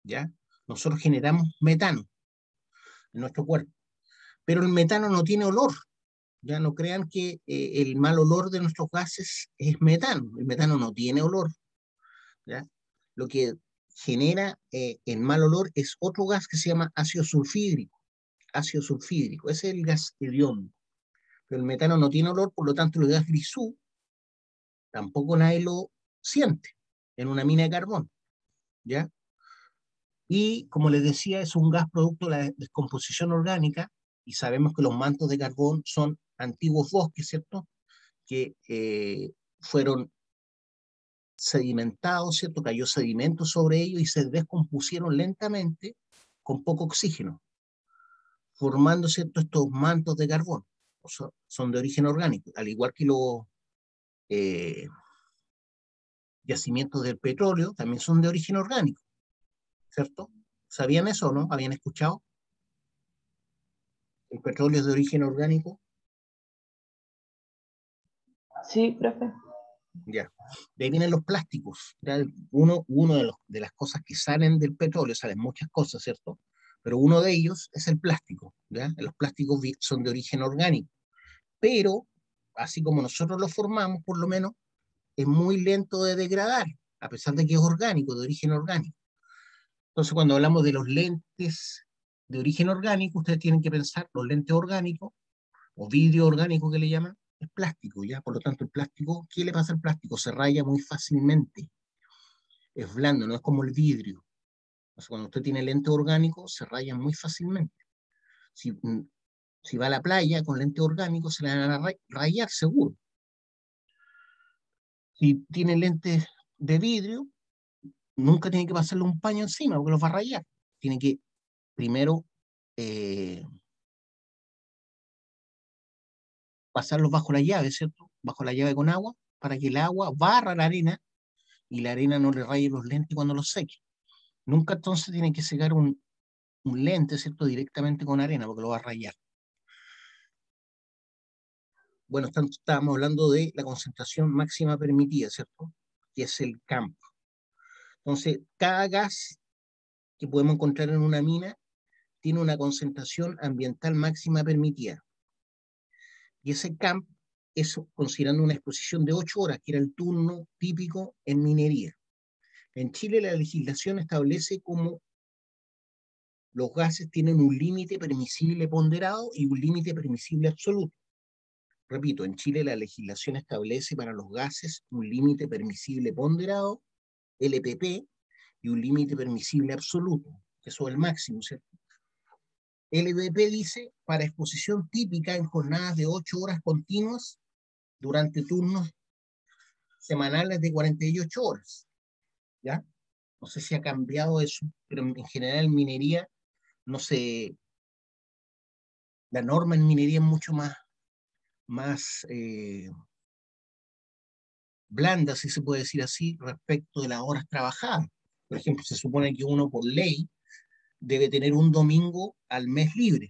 ¿ya? Nosotros generamos metano en nuestro cuerpo, pero el metano no tiene olor. Ya no crean que el mal olor de nuestros gases es metano. El metano no tiene olor, ¿ya? Lo que genera el mal olor es otro gas que se llama ácido sulfídrico. Ácido sulfídrico, ese es el gas hediondo. Pero el metano no tiene olor, por lo tanto el gas grisú tampoco nadie lo siente en una mina de carbón, ¿ya? Y como les decía, es un gas producto de la descomposición orgánica, y sabemos que los mantos de carbón son antiguos bosques, ¿cierto? Que fueron sedimentados, ¿cierto? Cayó sedimento sobre ellos y se descompusieron lentamente con poco oxígeno, formando, ¿cierto?, estos mantos de carbón. son de origen orgánico, al igual que los yacimientos del petróleo también son de origen orgánico, ¿cierto? ¿Sabían eso o no? ¿Habían escuchado? ¿El petróleo es de origen orgánico? Sí, profe. Ya. De ahí vienen los plásticos. ¿Ya? Uno de las cosas que salen del petróleo, salen muchas cosas, ¿cierto? Pero uno de ellos es el plástico. ¿Ya? Los plásticos son de origen orgánico. Pero, así como nosotros los formamos, por lo menos, es muy lento de degradar, a pesar de que es orgánico, de origen orgánico. Entonces, cuando hablamos de los lentes de origen orgánico, ustedes tienen que pensar los lentes orgánicos, o vidrio orgánico que le llaman, es plástico, ¿ya? Por lo tanto, el plástico, ¿qué le pasa al plástico? Se raya muy fácilmente, es blando, no es como el vidrio. O sea, cuando usted tiene lente orgánico, se raya muy fácilmente. Si, si va a la playa con lente orgánico, se le van a rayar seguro. Si tiene lentes de vidrio, nunca tiene que pasarle un paño encima porque los va a rayar. Tiene que primero pasarlos bajo la llave, ¿cierto? Bajo la llave con agua, para que el agua barra la arena y la arena no le raye los lentes cuando los seque. Nunca entonces tiene que secar un lente, ¿cierto? Directamente con arena porque lo va a rayar. Bueno, estábamos hablando de la concentración máxima permitida, ¿cierto? Que es el campo. Entonces, cada gas que podemos encontrar en una mina tiene una concentración ambiental máxima permitida. Y ese camp es considerando una exposición de 8 horas, que era el turno típico en minería. En Chile la legislación establece como los gases tienen un límite permisible ponderado y un límite permisible absoluto. Repito, en Chile la legislación establece para los gases un límite permisible ponderado, LPP, y un límite permisible absoluto, que eso es el máximo, ¿cierto? LPP dice para exposición típica en jornadas de 8 horas continuas durante turnos semanales de 48 horas, ¿ya? No sé si ha cambiado eso, pero en general en minería, no sé, la norma en minería es mucho más blanda, si se puede decir así, respecto de las horas trabajadas. Por ejemplo, se supone que uno por ley debe tener un domingo al mes libre,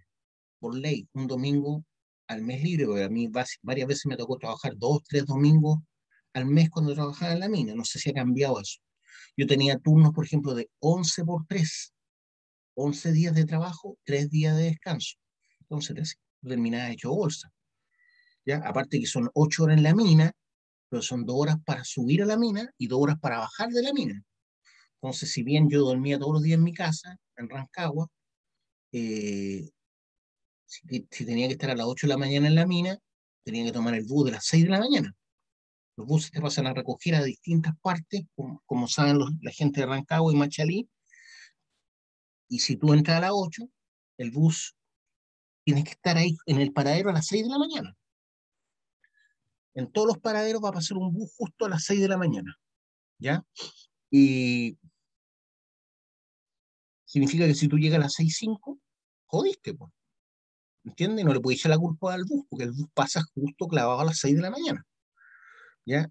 por ley, un domingo al mes libre, porque a mí varias veces me tocó trabajar 2, 3 domingos al mes cuando trabajaba en la mina, no sé si ha cambiado eso. Yo tenía turnos, por ejemplo, de 11 por 3, 11 días de trabajo, 3 días de descanso. Entonces terminaba hecho bolsa. ¿Ya? Aparte que son 8 horas en la mina, pero son 2 horas para subir a la mina y 2 horas para bajar de la mina. Entonces, si bien yo dormía todos los días en mi casa, en Rancagua, eh, si tenía que estar a las 8 de la mañana en la mina, tenía que tomar el bus de las 6 de la mañana. Los buses te pasan a recoger a distintas partes, como saben la gente de Rancagua y Machalí, y si tú entras a las 8, el bus tienes que estar ahí en el paradero a las 6 de la mañana. En todos los paraderos va a pasar un bus justo a las 6 de la mañana, ¿ya? Y significa que si tú llegas a las 6:05, jodiste, pues, ¿entiendes? No le puedes echar la culpa al bus, porque el bus pasa justo clavado a las 6 de la mañana, ¿ya?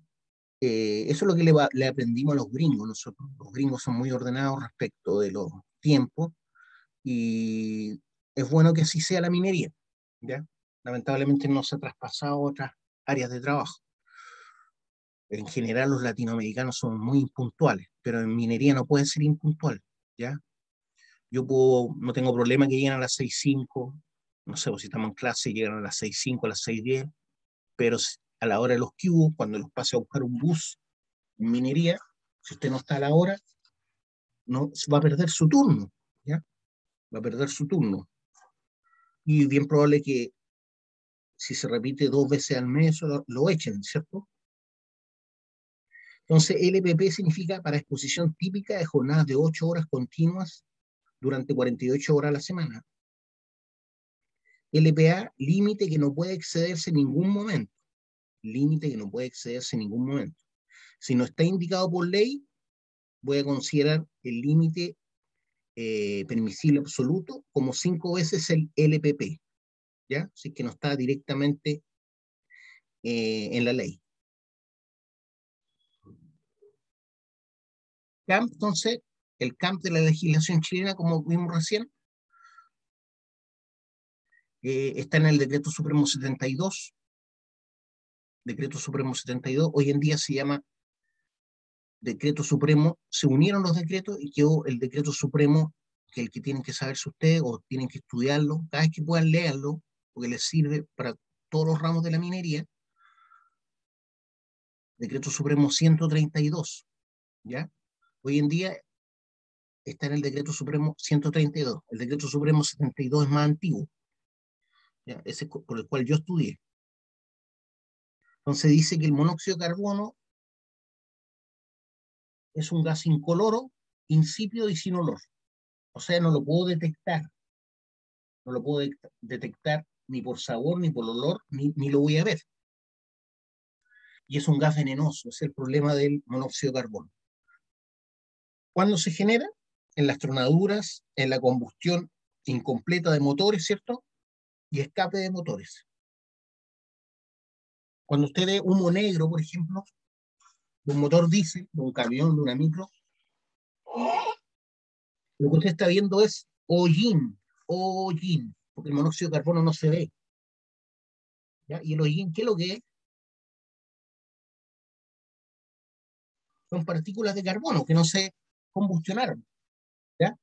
Eso es lo que le aprendimos a los gringos nosotros. Los gringos son muy ordenados respecto de los tiempos, y es bueno que así sea la minería, ¿ya? Lamentablemente no se ha traspasado a otras áreas de trabajo. En general los latinoamericanos son muy impuntuales, pero en minería no puede ser impuntual, ¿ya? No tengo problema que lleguen a las 6:05, no sé, pues si estamos en clase llegan a las 6:05, a las 6:10, pero a la hora de los cubos, cuando los pase a buscar un bus en minería, si usted no está a la hora, no, va a perder su turno, ¿ya? Va a perder su turno. Y bien probable que si se repite 2 veces al mes, lo echen, ¿cierto? Entonces, LPP significa para exposición típica de jornadas de 8 horas continuas durante 48 horas a la semana. LPA, límite que no puede excederse en ningún momento. Límite que no puede excederse en ningún momento. Si no está indicado por ley, voy a considerar el límite permisible absoluto como 5 veces el LPP. ¿ya? Así que no está directamente en la ley. CAMP, entonces, el CAMP de la legislación chilena, como vimos recién, está en el Decreto Supremo 72. Decreto Supremo 72, hoy en día se llama Decreto Supremo, se unieron los decretos y quedó el Decreto Supremo, que es el que tienen que saberse ustedes o tienen que estudiarlo, cada vez que puedan leerlo, porque les sirve para todos los ramos de la minería. Decreto Supremo 132, ¿ya? Hoy en día está en el Decreto Supremo 132. El Decreto Supremo 72 es más antiguo, ¿ya? Ese es por el cual yo estudié. Entonces dice que el monóxido de carbono es un gas incoloro, insípido y sin olor. O sea, no lo puedo detectar. No lo puedo detectar ni por sabor, ni por olor, ni lo voy a ver. Y es un gas venenoso, es el problema del monóxido de carbono. ¿Cuándo se genera? En las tronaduras, en la combustión incompleta de motores, ¿cierto? Y escape de motores. Cuando usted ve humo negro, por ejemplo, de un motor diésel, de un camión, de una micro, lo que usted está viendo es hollín, porque el monóxido de carbono no se ve. ¿Ya? Y el hollín, ¿qué es lo que es? Son partículas de carbono que no se combustionaron. ¿Ya?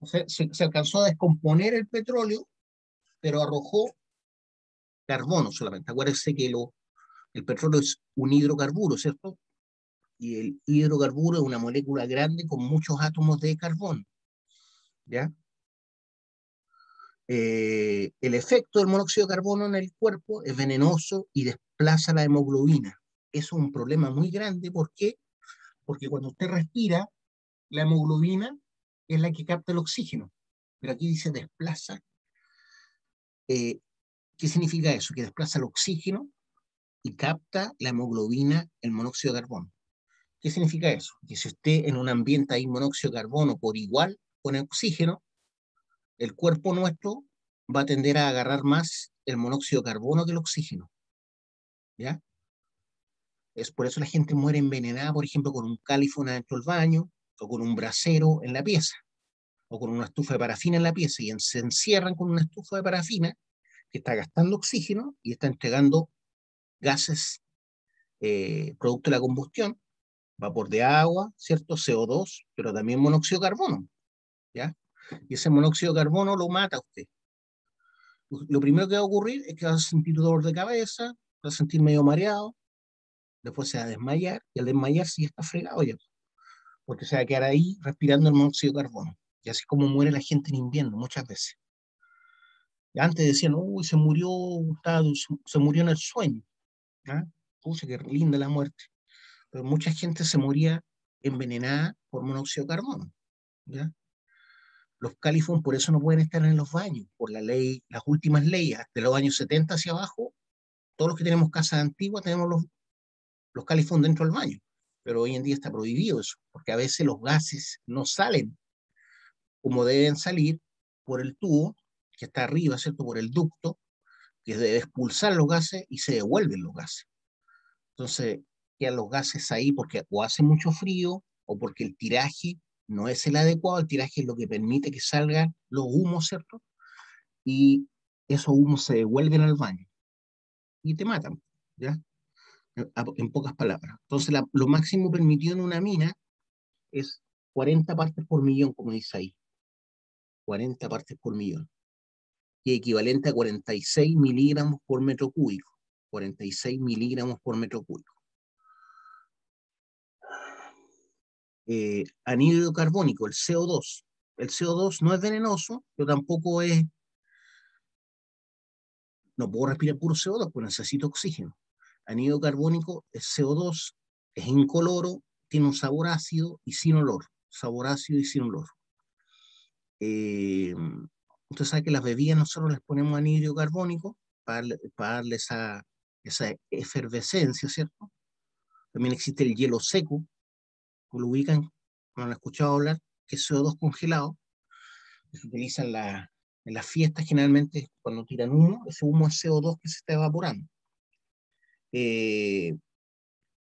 O sea, se alcanzó a descomponer el petróleo, pero arrojó carbono solamente. Acuérdense que el petróleo es un hidrocarburo, ¿cierto? Y el hidrocarburo es una molécula grande con muchos átomos de carbono. ¿Ya? El efecto del monóxido de carbono en el cuerpo es venenoso y desplaza la hemoglobina. Eso es un problema muy grande. ¿Por qué? Porque cuando usted respira, la hemoglobina es la que capta el oxígeno. Pero aquí dice desplaza. ¿Qué significa eso? Que desplaza el oxígeno y capta la hemoglobina, el monóxido de carbono. ¿Qué significa eso? Que si usted en un ambiente hay monóxido de carbono por igual con el oxígeno, el cuerpo nuestro va a tender a agarrar más el monóxido de carbono que el oxígeno. ¿Ya? Es por eso la gente muere envenenada, por ejemplo, con un califón adentro del baño, o con un brasero en la pieza, o con una estufa de parafina en la pieza, y se encierran con una estufa de parafina que está gastando oxígeno y está entregando gases producto de la combustión, vapor de agua, ¿cierto? CO2, pero también monóxido de carbono, ¿ya? Y ese monóxido de carbono lo mata a usted. Lo primero que va a ocurrir es que va a sentir dolor de cabeza, va a sentir medio mareado, después se va a desmayar, y al desmayarse ya está fregado ya, porque se va a quedar ahí respirando el monóxido de carbono. Y así es como muere la gente en invierno muchas veces. Y antes decían, uy, se murió, se murió en el sueño. ¿Ah? Pucha, qué linda la muerte. Pero mucha gente se moría envenenada por monóxido de carbono. ¿Ya? Los califón por eso no pueden estar en los baños, por la ley, las últimas leyes, de los años 70 hacia abajo, todos los que tenemos casas antiguas tenemos los califón dentro del baño, pero hoy en día está prohibido eso, porque a veces los gases no salen como deben salir por el tubo que está arriba, ¿cierto? Por el ducto, que debe expulsar los gases y se devuelven los gases. Entonces, quedan los gases ahí porque o hace mucho frío o porque el tiraje no es el adecuado, el tiraje es lo que permite que salgan los humos, ¿cierto? Y esos humos se devuelven al baño y te matan, ¿ya? En pocas palabras. Entonces, lo máximo permitido en una mina es 40 partes por millón, como dice ahí. 40 partes por millón. Y equivalente a 46 miligramos por metro cúbico. 46 miligramos por metro cúbico. Anhídrido carbónico, el CO2. El CO2 no es venenoso, pero tampoco es. No puedo respirar puro CO2, pues necesito oxígeno. Anhídrido carbónico es CO2, es incoloro, tiene un sabor ácido y sin olor. Sabor ácido y sin olor. Usted sabe que las bebidas nosotros les ponemos anhídrido carbónico para darle esa efervescencia, ¿cierto? También existe el hielo seco, que lo ubican, no lo han escuchado hablar, que es CO2 congelado, que se utiliza En las fiestas generalmente cuando tiran humo, ese humo es CO2 que se está evaporando.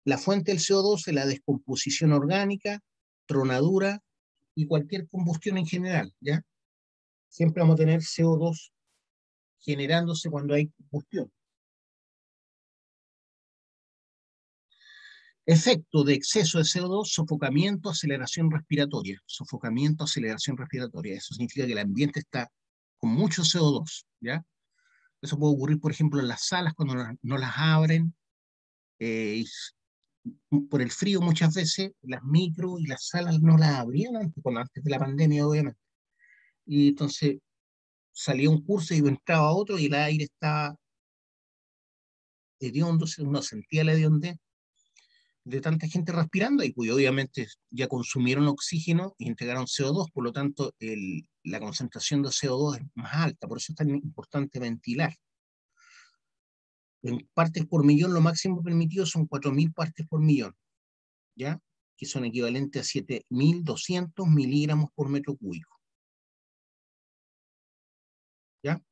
La fuente del CO2 es la descomposición orgánica, tronadura y cualquier combustión en general, ¿ya? Siempre vamos a tener CO2 generándose cuando hay combustión. Efecto de exceso de CO2, sofocamiento, aceleración respiratoria. Sofocamiento, aceleración respiratoria. Eso significa que el ambiente está con mucho CO2, ¿ya? Eso puede ocurrir, por ejemplo, en las salas cuando no las abren. Por el frío muchas veces las micro y las salas no las abrían antes de la pandemia, obviamente. Y entonces salía un curso y entraba otro y el aire estaba hediondo, uno sentía la hediondez de tanta gente respirando y pues obviamente ya consumieron oxígeno y integraron CO2, por lo tanto la concentración de CO2 es más alta, por eso es tan importante ventilar. En partes por millón, lo máximo permitido son 4.000 partes por millón, ¿ya? Que son equivalentes a 7.200 miligramos por metro cúbico, ¿ya?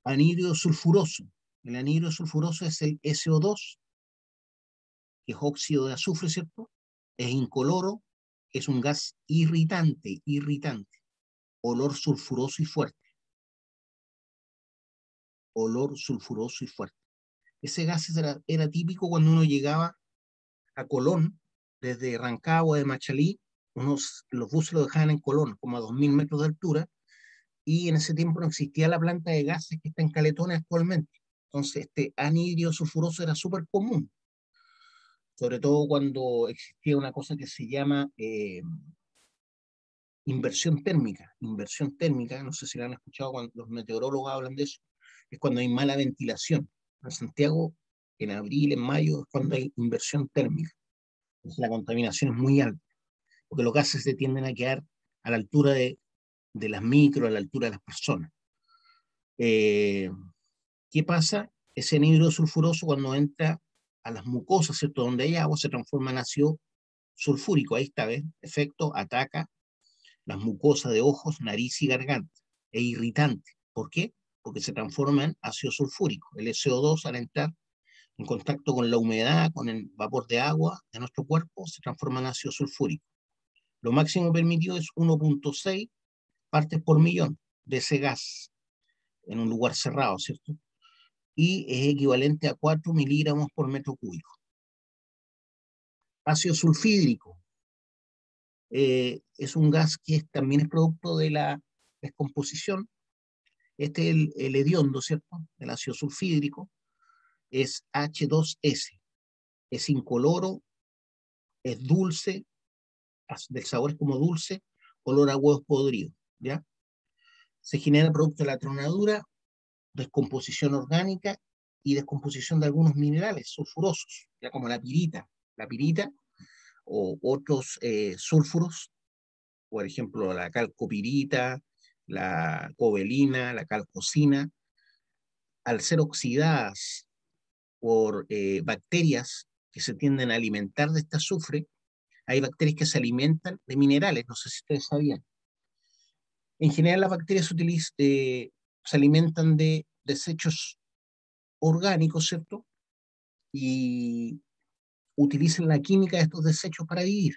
Anhídrido sulfuroso. El anhídrido sulfuroso es el SO2, que es óxido de azufre, ¿cierto? Es incoloro, es un gas irritante, olor sulfuroso y fuerte. Olor sulfuroso y fuerte. Ese gas era típico cuando uno llegaba a Colón, desde Rancagua, de Machalí, los buses lo dejaban en Colón, como a 2.000 metros de altura, y en ese tiempo no existía la planta de gases que está en Caletones actualmente. Entonces, este anhídrido sulfuroso era súper común, sobre todo cuando existía una cosa que se llama inversión térmica. Inversión térmica, no sé si la han escuchado cuando los meteorólogos hablan de eso, es cuando hay mala ventilación. En Santiago, en abril, en mayo, es cuando hay inversión térmica. Entonces la contaminación es muy alta, porque los gases se tienden a quedar a la altura de las micro, a la altura de las personas. ¿Qué pasa? Ese anhídrido sulfuroso cuando entra a las mucosas, ¿cierto? Donde hay agua, se transforma en ácido sulfúrico. Ahí está, ¿ves? Efecto, ataca las mucosas de ojos, nariz y garganta. Es irritante. ¿Por qué? Porque se transforma en ácido sulfúrico. El SO2 al entrar en contacto con la humedad, con el vapor de agua de nuestro cuerpo, se transforma en ácido sulfúrico. Lo máximo permitido es 1.6 partes por millón de ese gas en un lugar cerrado, ¿cierto? Y es equivalente a 4 miligramos por metro cúbico. Ácido sulfídrico es un gas que también es producto de la descomposición. Este es el hediondo, ¿cierto? El ácido sulfídrico es H2S. Es incoloro, es dulce, del sabor es como dulce, olor a huevos podridos, ¿ya? Se genera producto de la tronadura, descomposición orgánica y descomposición de algunos minerales sulfurosos, ya como la pirita o otros sulfuros, por ejemplo la calcopirita, la cobalina, la calcosina, al ser oxidadas por bacterias que se tienden a alimentar de este azufre, hay bacterias que se alimentan de minerales, no sé si ustedes sabían. En general las bacterias se alimentan de desechos orgánicos, ¿cierto? Y utilizan la química de estos desechos para vivir.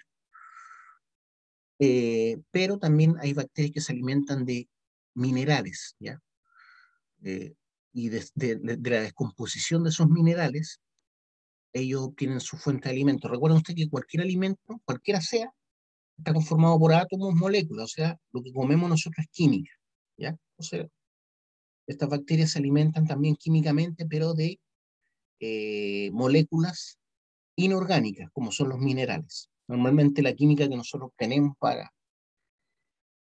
Pero también hay bacterias que se alimentan de minerales, ¿ya? Y de la descomposición de esos minerales, ellos obtienen su fuente de alimento. Recuerden ustedes que cualquier alimento, cualquiera sea, está conformado por átomos, moléculas, o sea, lo que comemos nosotros es química, ¿ya? O sea, estas bacterias se alimentan también químicamente, pero de moléculas inorgánicas, como son los minerales. Normalmente la química que nosotros tenemos para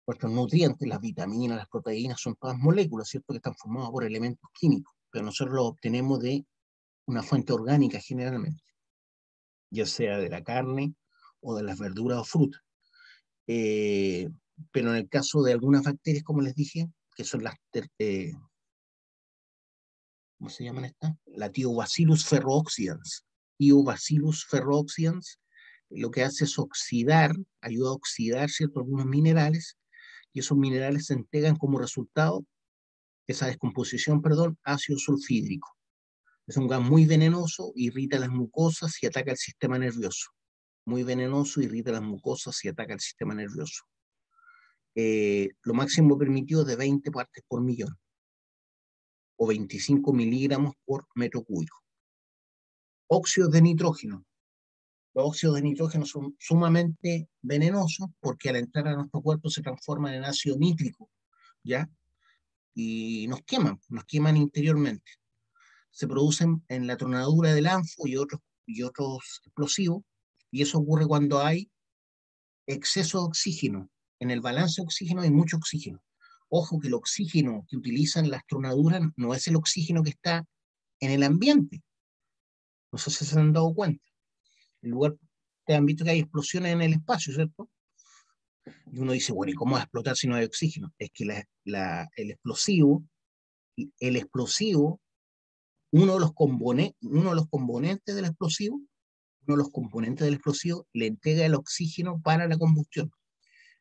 nuestros nutrientes, las vitaminas, las proteínas, son todas moléculas, ¿cierto? Que están formadas por elementos químicos, pero nosotros los obtenemos de una fuente orgánica generalmente, ya sea de la carne o de las verduras o frutas. Eh, pero en el caso de algunas bacterias, como les dije, que son las, ¿cómo se llaman estas? La Thiobacillus ferrooxidans. Thiobacillus ferrooxidans lo que hace es oxidar, ayuda a oxidar, ¿cierto?, algunos minerales y esos minerales se entregan como resultado, esa descomposición, perdón, ácido sulfídrico. Es un gas muy venenoso, irrita las mucosas y ataca el sistema nervioso. Muy venenoso, irrita las mucosas y ataca el sistema nervioso. Lo máximo permitido es de 20 partes por millón, o 25 miligramos por metro cúbico. Óxidos de nitrógeno. Los óxidos de nitrógeno son sumamente venenosos porque al entrar a nuestro cuerpo se transforman en ácido nítrico, ¿ya? Y nos queman interiormente. Se producen en la tronadura del anfo y otros explosivos, y eso ocurre cuando hay exceso de oxígeno. En el balance de oxígeno hay mucho oxígeno. Ojo que el oxígeno que utilizan las tronaduras no es el oxígeno que está en el ambiente. No sé si se han dado cuenta. En lugar, te han visto que hay explosiones en el espacio, ¿cierto? Y uno dice, bueno, ¿y cómo va a explotar si no hay oxígeno? Es que el explosivo, uno de los componentes del explosivo, le entrega el oxígeno para la combustión.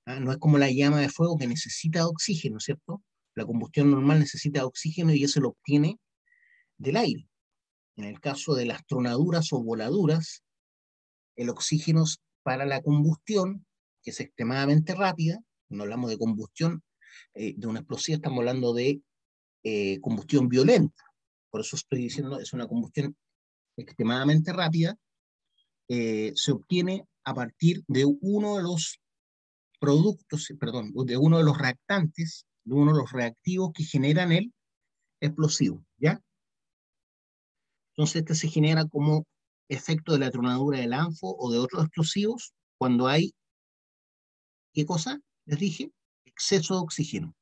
¿Ah? No es como la llama de fuego que necesita oxígeno, ¿cierto? La combustión normal necesita oxígeno y eso lo obtiene del aire. En el caso de las tronaduras o voladuras, el oxígeno para la combustión, que es extremadamente rápida, no hablamos de combustión de una explosiva, estamos hablando de combustión violenta. Por eso estoy diciendo, es una combustión extremadamente rápida, se obtiene a partir de uno de los productos, perdón, de uno de los reactantes, de uno de los reactivos que generan el explosivo, ¿ya? Entonces este se genera como efecto de la tronadura del anfo o de otros explosivos cuando hay, ¿qué cosa? Les dije, exceso de oxígeno.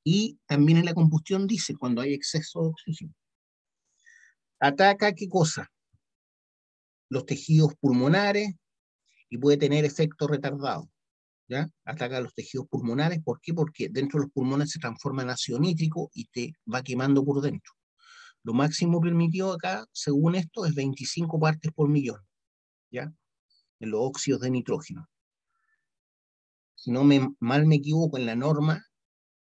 Y también en la combustión dice cuando hay exceso de oxígeno. Ataca, ¿qué cosa? Los tejidos pulmonares y puede tener efecto retardado, ¿ya? Ataca los tejidos pulmonares, ¿por qué? Porque dentro de los pulmones se transforma en ácido nítrico y te va quemando por dentro. Lo máximo permitido acá, según esto, es 25 partes por millón, ¿ya? En los óxidos de nitrógeno. Si no mal me equivoco, en la norma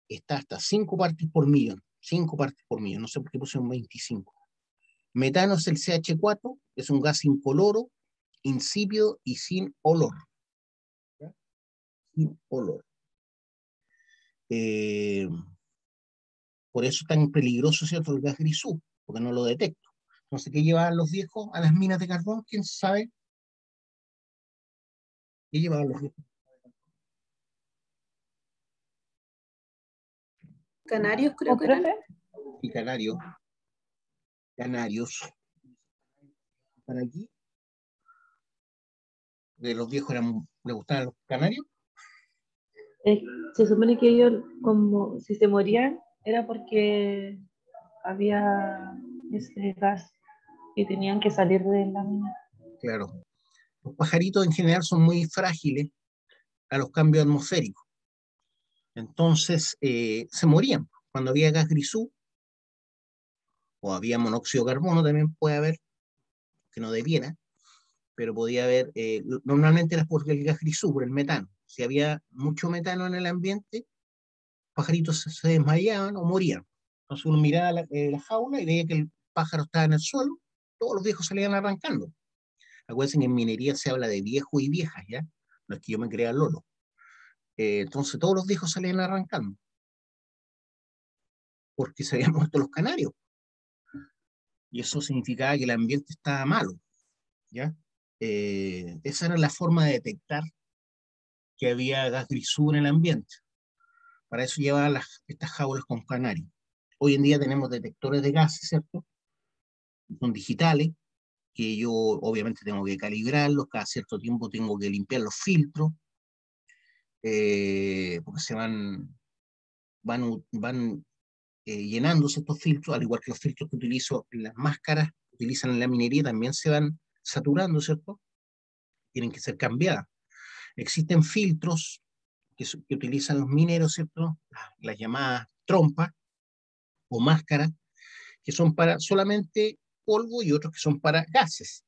está hasta 5 partes por millón. 5 partes por millón, no sé por qué pusieron 25. Metano es el CH4, es un gas incoloro, insípido y sin olor. ¿Ya? Sin olor. Por eso es tan peligroso, ¿cierto?, el gas grisú, porque no lo detecto. No sé qué llevaban los viejos a las minas de carbón, ¿quién sabe? ¿Qué llevaban los viejos? Canarios creo ¿O que eran. profe? Y canarios. Para aquí. De los viejos les gustaban los canarios. Eh, Se supone que ellos, como si se morían, era porque había ese gas y tenían que salir de la mina. Claro. Los pajaritos en general son muy frágiles a los cambios atmosféricos. Entonces se morían. Cuando había gas grisú o había monóxido de carbono, también puede haber, que no debiera, pero podía haber, normalmente era por el gas grisú, por el metano. Si había mucho metano en el ambiente, pajaritos se desmayaban o morían. Entonces uno miraba la jaula y veía que el pájaro estaba en el suelo, todos los viejos salían arrancando. Acuérdense que en minería se habla de viejos y viejas, ¿ya? No es que yo me crea lolo. Entonces todos los viejos salían arrancando, porque se habían muerto los canarios. Y eso significaba que el ambiente estaba malo, ¿ya? Esa era la forma de detectar que había gas grisú en el ambiente. Para eso llevaban estas jaulas con canarios. Hoy en día tenemos detectores de gases, ¿cierto? Son digitales, que yo obviamente tengo que calibrarlos, cada cierto tiempo tengo que limpiar los filtros, porque van llenándose estos filtros, al igual que los filtros que utilizo en las máscaras, que utilizan en la minería, también se van saturando, ¿cierto? Tienen que ser cambiadas. Existen filtros que utilizan los mineros, ¿cierto? Las llamadas trompas o máscaras, que son para solamente polvo y otros que son para gases.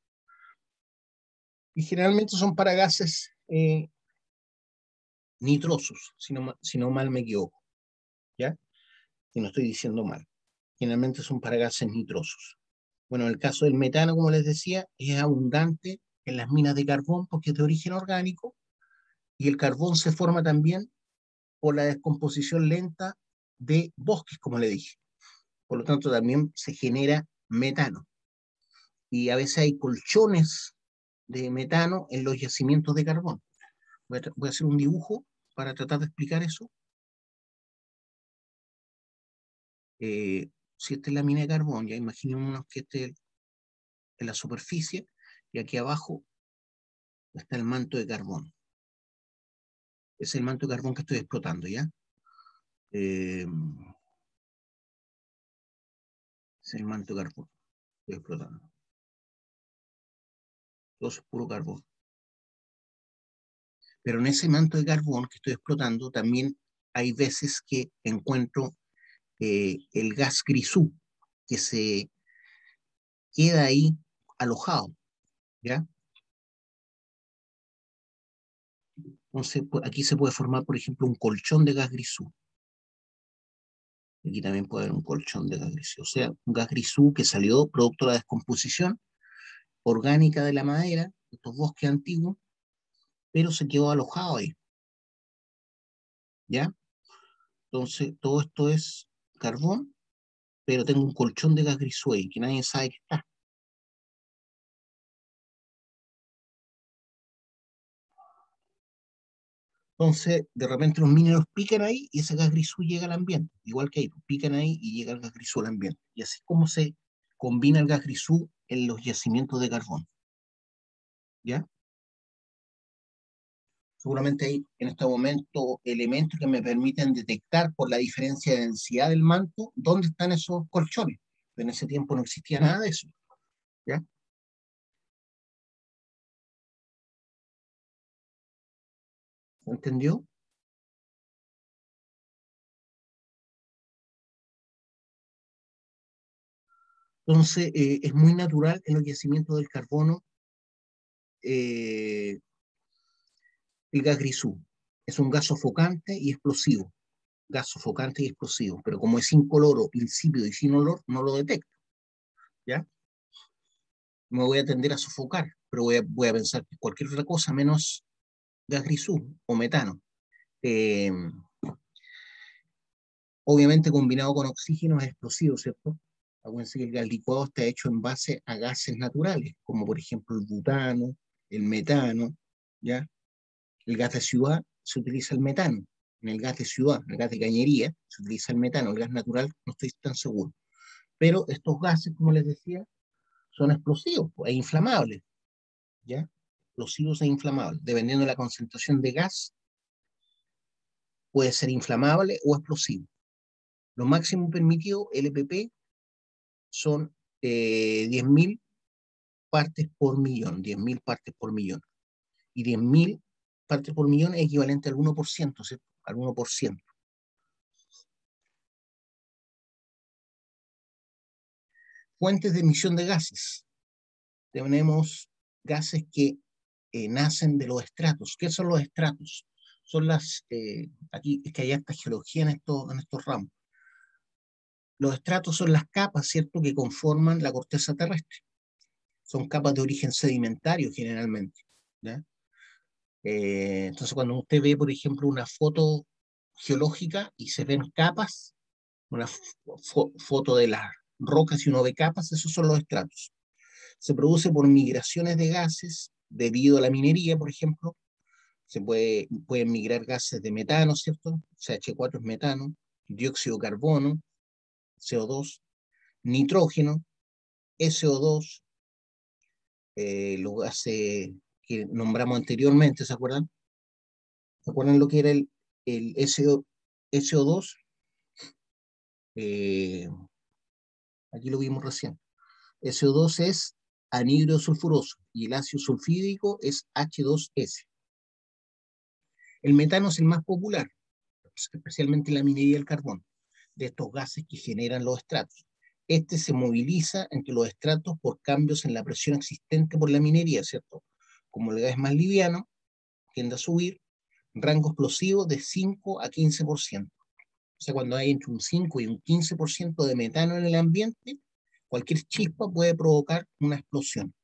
Y generalmente son para gases nitrosos, si no mal me equivoco, ¿ya? Y no estoy diciendo mal. Generalmente son para gases nitrosos. Bueno, en el caso del metano, como les decía, es abundante en las minas de carbón porque es de origen orgánico y el carbón se forma también por la descomposición lenta de bosques, como le dije. Por lo tanto, también se genera metano. Y a veces hay colchones de metano en los yacimientos de carbón. Voy a hacer un dibujo para tratar de explicar eso. Si esta es la mina de carbón, ya imaginémonos que este es la superficie y aquí abajo está el manto de carbón. Es el manto de carbón que estoy explotando, ¿ya? Es el manto de carbón que estoy explotando. Todo es puro carbón. Pero en ese manto de carbón que estoy explotando también hay veces que encuentro el gas grisú que se queda ahí alojado, ¿ya? Entonces, aquí se puede formar, por ejemplo, un colchón de gas grisú. Aquí también puede haber un colchón de gas grisú. O sea, un gas grisú que salió producto de la descomposición orgánica de la madera, de estos bosques antiguos, pero se quedó alojado ahí, ¿ya? Entonces, todo esto es carbón, pero tengo un colchón de gas grisú ahí, que nadie sabe que está. Entonces, de repente los mineros pican ahí y ese gas grisú llega al ambiente. Igual que ahí, pues, pican ahí y llega el gas grisú al ambiente. Y así es como se combina el gas grisú en los yacimientos de carbón. ¿Ya? Seguramente hay en este momento elementos que me permiten detectar por la diferencia de densidad del manto dónde están esos colchones. Pero en ese tiempo no existía nada de eso. ¿Ya? ¿Entendió? Entonces, es muy natural en los yacimientos del carbono eh, el gas grisú. Es un gas sofocante y explosivo. Gas sofocante y explosivo. Pero como es incoloro, insípido y sin olor, no lo detecto. ¿Ya? Me voy a tender a sofocar, pero voy a pensar que cualquier otra cosa menos gas grisú o metano. Eh, Obviamente combinado con oxígeno es explosivo, ¿cierto? Acuérdense que el gas licuado está hecho en base a gases naturales, como por ejemplo el butano, el metano, ¿ya? El gas de ciudad se utiliza el metano. En el gas de ciudad, el gas de cañería, se utiliza el metano. El gas natural no estoy tan seguro. Pero estos gases, como les decía, son explosivos e inflamables, ¿ya? Explosivos e inflamables. Dependiendo de la concentración de gas, puede ser inflamable o explosivo. Lo máximo permitido, LPP, son 10.000 partes por millón, 10.000 partes por millón. Y 10.000 partes por millón es equivalente al 1%, ¿cierto? Al 1%. Fuentes de emisión de gases. Tenemos gases que nacen de los estratos. ¿Qué son los estratos? Son aquí es que hay harta geología en estos ramos. Los estratos son las capas, ¿cierto?, que conforman la corteza terrestre. Son capas de origen sedimentario generalmente, ¿ya? Entonces, cuando usted ve, por ejemplo, una foto geológica y se ven capas, una foto de las rocas y uno ve capas, esos son los estratos. Se produce por migraciones de gases debido a la minería, por ejemplo. Pueden migrar gases de metano, ¿cierto? CH4 es metano, dióxido de carbono, CO2, nitrógeno, SO2, los gases que nombramos anteriormente, ¿se acuerdan? ¿Se acuerdan lo que era el SO2? Eh, Aquí lo vimos recién. SO2 es anhídrido sulfuroso y el ácido sulfídrico es H2S. El metano es el más popular, especialmente en la minería del carbón, de estos gases que generan los estratos. Este se moviliza entre los estratos por cambios en la presión existente por la minería, ¿cierto? Como el gas es más liviano, tiende a subir, rango explosivo de 5 a 15%. O sea, cuando hay entre un 5 y un 15% de metano en el ambiente, cualquier chispa puede provocar una explosión.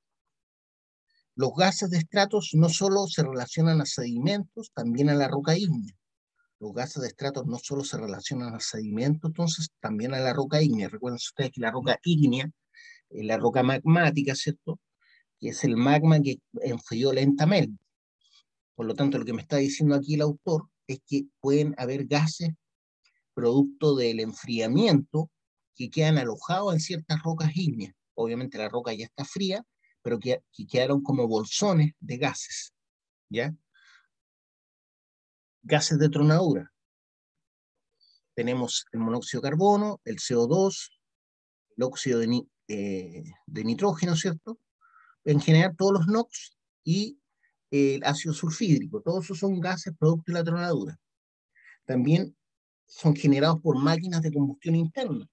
Los gases de estratos no solo se relacionan a sedimentos, también a la roca ígnea. Los gases de estratos no solo se relacionan a sedimentos, entonces también a la roca ígnea. Recuerden ustedes que la roca ígnea es la roca magmática, ¿cierto? Que es el magma que enfrió lentamente. Por lo tanto, lo que me está diciendo aquí el autor es que pueden haber gases producto del enfriamiento que quedan alojados en ciertas rocas ígneas. Obviamente la roca ya está fría, pero que quedaron como bolsones de gases, ¿ya? Gases de tronadura. Tenemos el monóxido de carbono, el CO2, el óxido de nitrógeno, ¿cierto? En general todos los NOx y el ácido sulfídrico, todos esos son gases producto de la tronadura. También son generados por máquinas de combustión interna.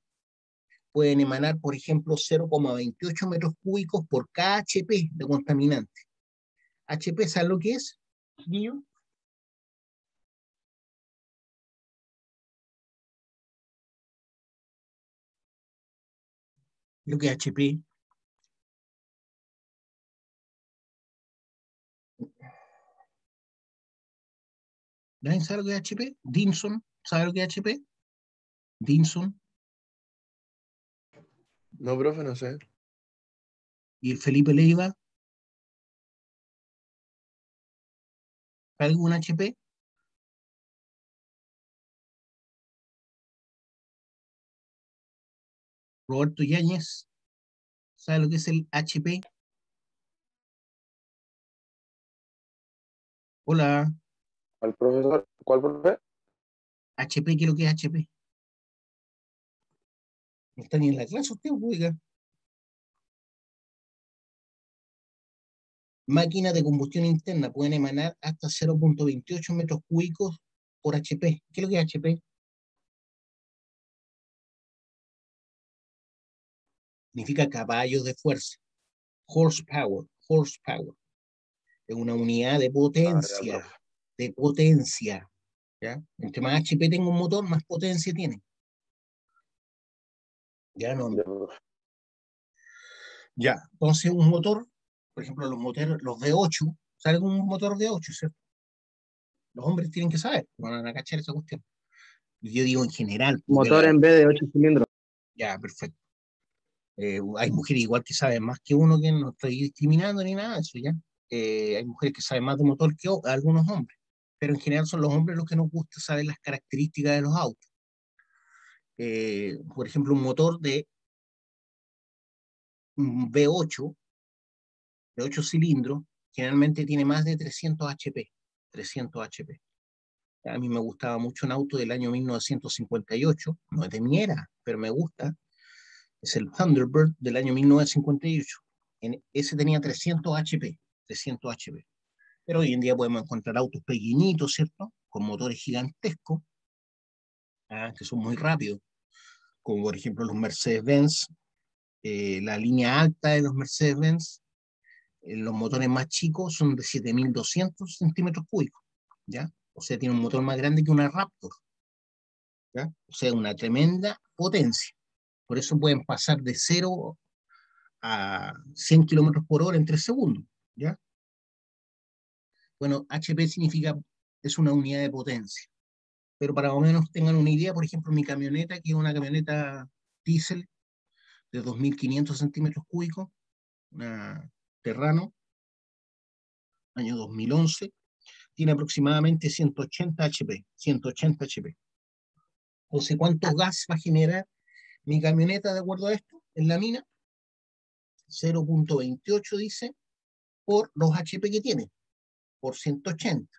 Pueden emanar, por ejemplo, 0,28 metros cúbicos por cada HP de contaminante. HP, ¿sabes lo que es, niño? Lo que es HP. ¿Nadie sabe lo que es HP? Dinson, ¿sabe lo que es HP? Dinson. No, profe, no sé. ¿Y el Felipe Leiva? ¿Sabe algún HP? Roberto Yáñez, ¿sabe lo que es el HP? Hola, ¿Cuál profesor? ¿Cuál profe? HP, ¿qué es lo que es HP? No está ni en la clase usted, oiga. Máquinas de combustión interna pueden emanar hasta 0,28 metros cúbicos por HP. ¿Qué es lo que es HP? Significa caballos de fuerza. Horsepower, horsepower. Es una unidad de Ah, ya, potencia, profe. de potencia. ¿Ya? Entre más HP tenga un motor, más potencia tiene. Ya no. Ya, profe. Ya, entonces un motor, por ejemplo, los motores, los V8, sale con un motor V8, ¿cierto? Los hombres tienen que saber, van a cachar esa cuestión. Yo digo en general, porque Motor en vez de 8 cilindros. ya, perfecto. Hay mujeres igual que saben más que uno, que no estoy discriminando ni nada de eso, ¿ya? Hay mujeres que saben más de motor que algunos hombres, pero en general son los hombres los que nos gusta saber las características de los autos. Por ejemplo, un motor de un V8, de 8 cilindros, generalmente tiene más de 300 HP. 300 HP. A mí me gustaba mucho un auto del año 1958, no es de mi era, pero me gusta. Es el Thunderbird del año 1958. Ese tenía 300 HP, 300 HP. Pero hoy en día podemos encontrar autos pequeñitos, ¿cierto? Con motores gigantescos, que son muy rápidos, como por ejemplo los Mercedes-Benz, la línea alta de los Mercedes-Benz, los motores más chicos son de 7.200 centímetros cúbicos, ¿ya? O sea, tiene un motor más grande que una Raptor, ¿ya? O sea, una tremenda potencia. Por eso pueden pasar de 0 a 100 kilómetros por hora en 3 segundos, ¿ya? Bueno, HP significa, es una unidad de potencia. Pero para más o menos tengan una idea, por ejemplo, mi camioneta, que es una camioneta diésel de 2.500 centímetros cúbicos, una Terrano, año 2011, tiene aproximadamente 180 HP, 180 HP. Entonces, ¿cuántos gas va a generar mi camioneta de acuerdo a esto en la mina? 0,28 dice, por los HP que tiene, por 180.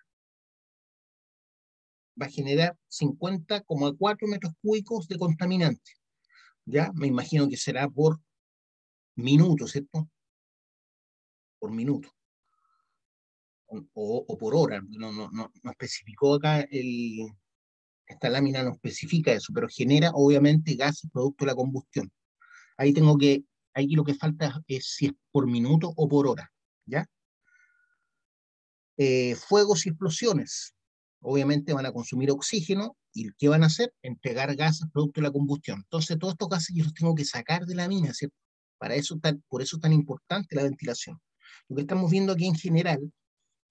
Va a generar 50,4 metros cúbicos de contaminante. Ya, me imagino que será por minuto, ¿cierto? Por minuto. O por hora. No especificó acá esta lámina no especifica eso, pero genera obviamente gases producto de la combustión. Ahí lo que falta es si es por minuto o por hora, ¿ya? Fuegos y explosiones. obviamente van a consumir oxígeno, y ¿qué van a hacer? Entregar gases producto de la combustión. Entonces, todos estos gases yo los tengo que sacar de la mina, ¿cierto? Por eso es tan importante la ventilación. Lo que estamos viendo aquí en general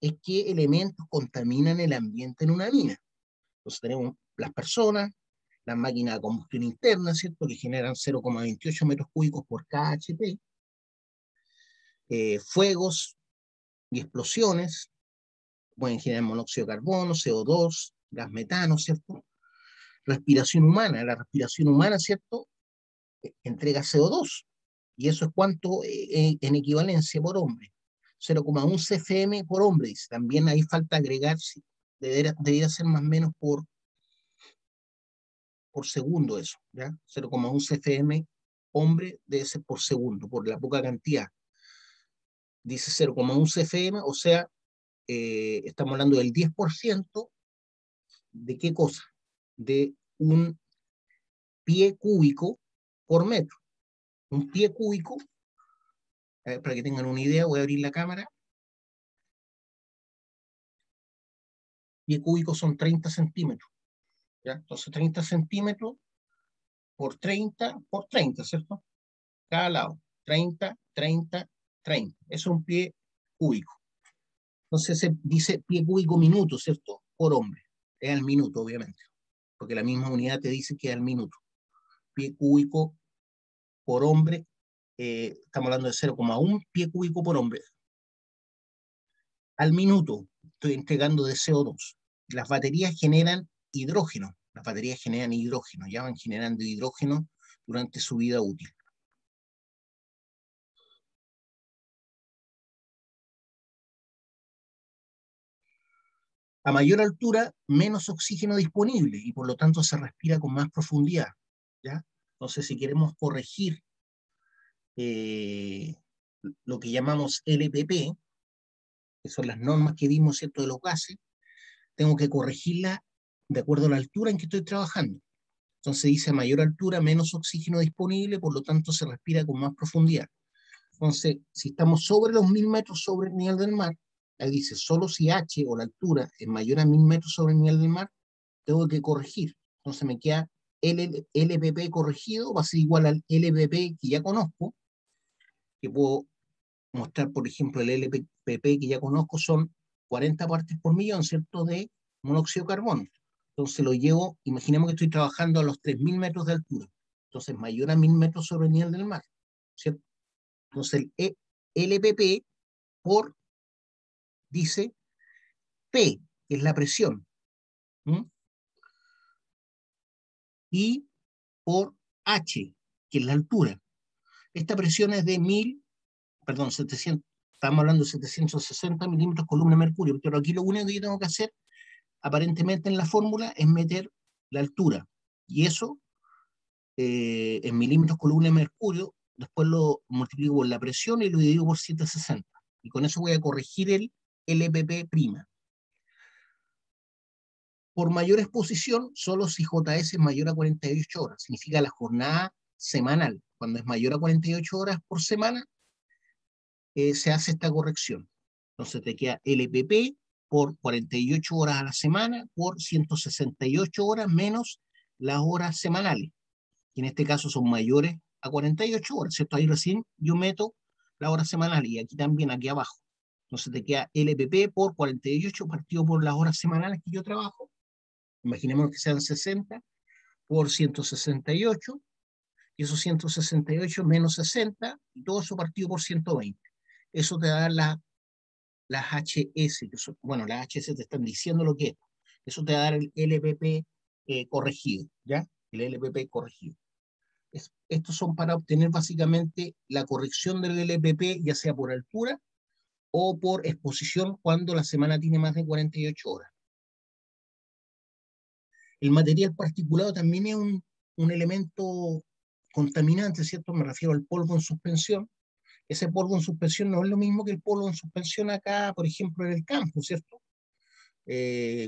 es qué elementos contaminan el ambiente en una mina. Entonces tenemos las personas, las máquinas de combustión interna, ¿cierto? Que generan 0,28 metros cúbicos por cada HP, fuegos y explosiones, pueden generar monóxido de carbono, CO2, gas metano, ¿cierto? Respiración humana, la respiración humana, ¿cierto? Entrega CO2, y eso es cuánto en equivalencia por hombre. 0,1 CFM por hombre, dice. También ahí falta agregar, debería ser más o menos por segundo eso, ¿ya? 0,1 CFM hombre debe ser por segundo, por la poca cantidad. Dice 0,1 CFM, o sea, estamos hablando del 10% de qué cosa, de un pie cúbico por metro. Un pie cúbico, para que tengan una idea, voy a abrir la cámara. Pie cúbico son 30 centímetros, ¿ya? Entonces 30 centímetros por 30, ¿cierto? Cada lado, 30, 30, 30. Eso es un pie cúbico. Entonces se dice pie cúbico minuto, ¿cierto? Por hombre. Es al minuto, obviamente, porque la misma unidad te dice que es al minuto. Pie cúbico por hombre, estamos hablando de 0,1 pie cúbico por hombre. Al minuto estoy entregando de CO2. Las baterías generan hidrógeno. Las baterías generan hidrógeno, ya van generando hidrógeno durante su vida útil. A mayor altura, menos oxígeno disponible y por lo tanto se respira con más profundidad, ¿ya? Entonces, si queremos corregir lo que llamamos LPP, que son las normas que dimos, ¿cierto?, de los gases, tengo que corregirla de acuerdo a la altura en que estoy trabajando. Entonces dice a mayor altura, menos oxígeno disponible, por lo tanto se respira con más profundidad. Entonces, si estamos sobre los 1000 metros sobre el nivel del mar, ahí dice, solo si H o la altura es mayor a 1000 metros sobre el nivel del mar, tengo que corregir. Entonces me queda LPP corregido, va a ser igual al LPP que ya conozco, que puedo mostrar, por ejemplo, el LPP que ya conozco son 40 partes por millón, ¿cierto?, de monóxido de carbono. Entonces lo llevo, imaginemos que estoy trabajando a los 3000 metros de altura, entonces mayor a 1000 metros sobre el nivel del mar, ¿cierto? Entonces el LPP por, dice, P, que es la presión, ¿m? Y por H, que es la altura. Esta presión es de 700, estamos hablando de 760 milímetros columna de mercurio, pero aquí lo único que yo tengo que hacer, aparentemente en la fórmula, es meter la altura, y eso, en milímetros columna de mercurio, después lo multiplico por la presión y lo divido por 760, y con eso voy a corregir el LPP'. Por mayor exposición, solo si JS es mayor a 48 horas, significa la jornada semanal. Cuando es mayor a 48 horas por semana, se hace esta corrección. Entonces te queda LPP por 48 horas a la semana por 168 horas menos las horas semanales, que en este caso son mayores a 48 horas, ¿cierto? Ahí recién yo meto la hora semanal y aquí también, aquí abajo. Entonces te queda LPP por 48 partido por las horas semanales que yo trabajo. Imaginemos que sean 60 por 168, y esos 168 menos 60, y todo eso partido por 120. Eso te da las HS, que son, bueno, las HS te están diciendo lo que es. Eso te va a dar el LPP corregido, ¿ya? El LPP corregido. Estos son para obtener básicamente la corrección del LPP, ya sea por altura o por exposición cuando la semana tiene más de 48 horas. El material particulado también es un elemento contaminante, ¿cierto? Me refiero al polvo en suspensión. Ese polvo en suspensión no es lo mismo que el polvo en suspensión acá, por ejemplo, en el campo, ¿cierto?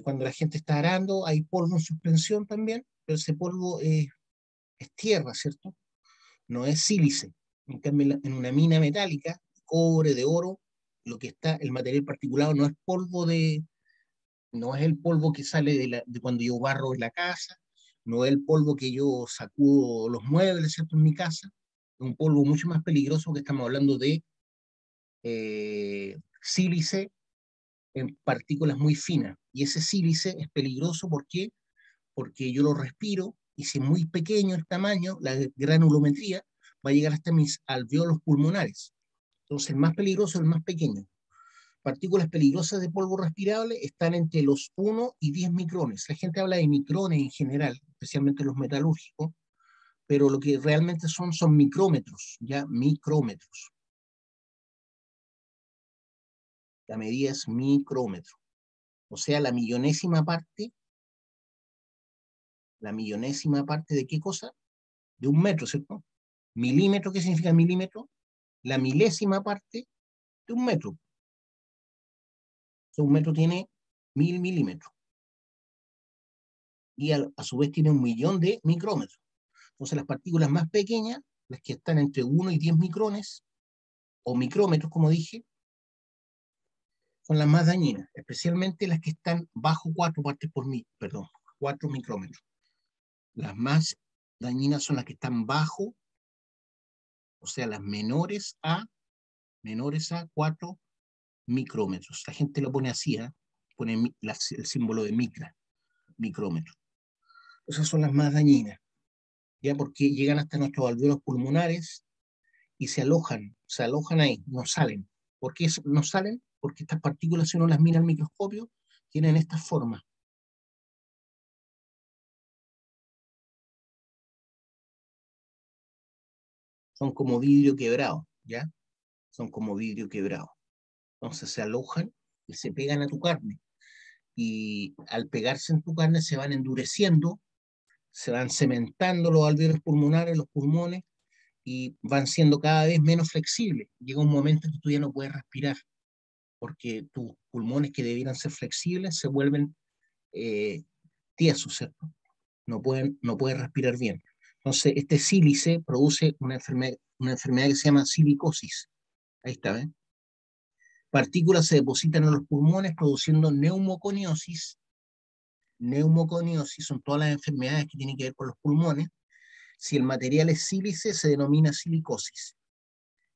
Cuando la gente está arando, hay polvo en suspensión también, pero ese polvo es tierra, ¿cierto? No es sílice. En cambio, en una mina metálica, de cobre, de oro, lo que está, el material particulado no es polvo No es el polvo que sale de cuando yo barro en la casa, no es el polvo que yo sacudo los muebles, ¿cierto? En mi casa. Es un polvo mucho más peligroso, que estamos hablando de sílice en partículas muy finas. Y ese sílice es peligroso, ¿por qué? Porque yo lo respiro, y si es muy pequeño el tamaño, la granulometría va a llegar hasta mis alveolos pulmonares. Entonces, el más peligroso es el más pequeño. Partículas peligrosas de polvo respirable están entre los 1 y 10 micrones. La gente habla de micrones en general, especialmente los metalúrgicos, pero lo que realmente son micrómetros, ya micrómetros. La medida es micrómetro. O sea, la millonésima parte ¿de qué cosa? De un metro, ¿cierto? Milímetro, ¿qué significa milímetro? La milésima parte de un metro. O sea, un metro tiene 1000 milímetros. Y a su vez tiene 1.000.000 de micrómetros. Entonces, las partículas más pequeñas, las que están entre 1 y 10 micrones, o micrómetros, como dije, son las más dañinas, especialmente las que están bajo 4 partes por mil, perdón, 4 micrómetros. Las más dañinas son las que están bajo, o sea, las menores a 4 micrómetros. La gente lo pone así, pone el símbolo de micrómetro. Esas son las más dañinas, ya, porque llegan hasta nuestros alveolos pulmonares y se alojan ahí, no salen. ¿Por qué no salen? Porque estas partículas, si uno las mira al microscopio, tienen esta forma. Son como vidrio quebrado, ¿ya? Son como vidrio quebrado. Entonces se alojan y se pegan a tu carne. Y al pegarse en tu carne se van endureciendo, se van cementando los alveolos pulmonares, los pulmones, y van siendo cada vez menos flexibles. Llega un momento en que tú ya no puedes respirar, porque tus pulmones, que debieran ser flexibles, se vuelven tiesos, ¿cierto? No pueden respirar bien. Entonces, este sílice produce una enfermedad que se llama silicosis. Ahí está, ¿eh? Partículas se depositan en los pulmones produciendo neumoconiosis. Neumoconiosis son todas las enfermedades que tienen que ver con los pulmones. Si el material es sílice, se denomina silicosis.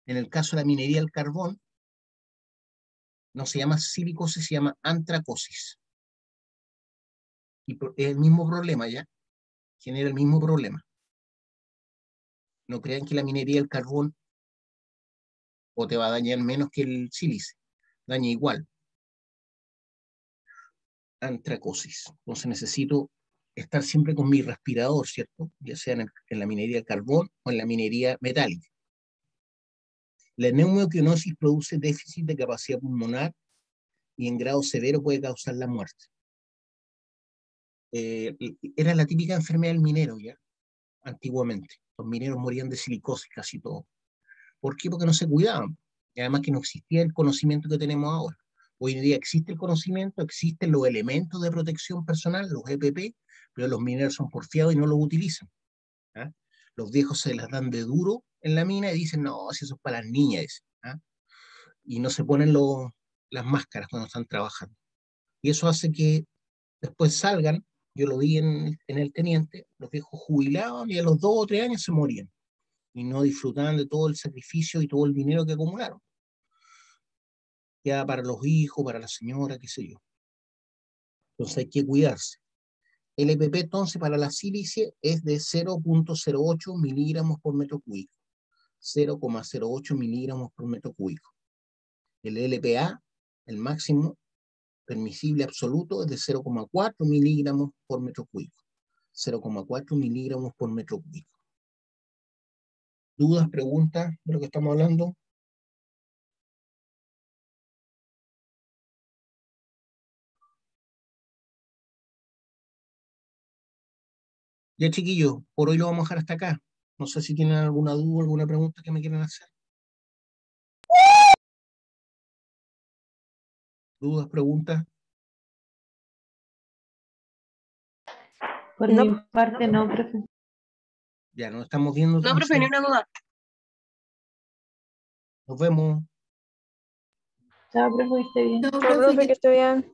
En el caso de la minería del carbón, no se llama silicosis, se llama antracosis. Y es el mismo problema, ¿ya? Genera el mismo problema. No crean que la minería del carbón o te va a dañar menos que el sílice. Daña igual. Antracosis. Entonces necesito estar siempre con mi respirador, ¿cierto? Ya sea en la minería del carbón o en la minería metálica. La neumoconiosis produce déficit de capacidad pulmonar y en grado severo puede causar la muerte. Era la típica enfermedad del minero, ¿ya? Antiguamente. Los mineros morían de silicosis casi todos. ¿Por qué? Porque no se cuidaban. Y además que no existía el conocimiento que tenemos ahora. Hoy en día existe el conocimiento, existen los elementos de protección personal, los EPP, pero los mineros son porfiados y no los utilizan. ¿Ah? Los viejos se las dan de duro en la mina y dicen, no, si eso es para las niñas. ¿Ah? Y no se ponen las máscaras cuando están trabajando. Y eso hace que después salgan, yo lo vi en el teniente, los viejos jubilaban y a los 2 o 3 años se morían. Y no disfrutaban de todo el sacrificio y todo el dinero que acumularon. Ya para los hijos, para la señora, qué sé yo. Entonces hay que cuidarse. El EPP entonces para la sílice es de 0,08 miligramos por metro cúbico. 0,08 miligramos por metro cúbico. El LPA, el máximo permisible absoluto, es de 0,4 miligramos por metro cúbico. 0,4 miligramos por metro cúbico. ¿Dudas, preguntas de lo que estamos hablando? Ya, chiquillos, por hoy lo vamos a dejar hasta acá. No sé si tienen alguna duda, alguna pregunta que me quieran hacer. ¿Dudas, preguntas? Por No. mi parte, no, profe. Ya, nos estamos viendo No, entonces. profe, ni una duda. Nos vemos. Chao, profe, que esté bien. Chao, Chao, profe, profe, que que esté bien.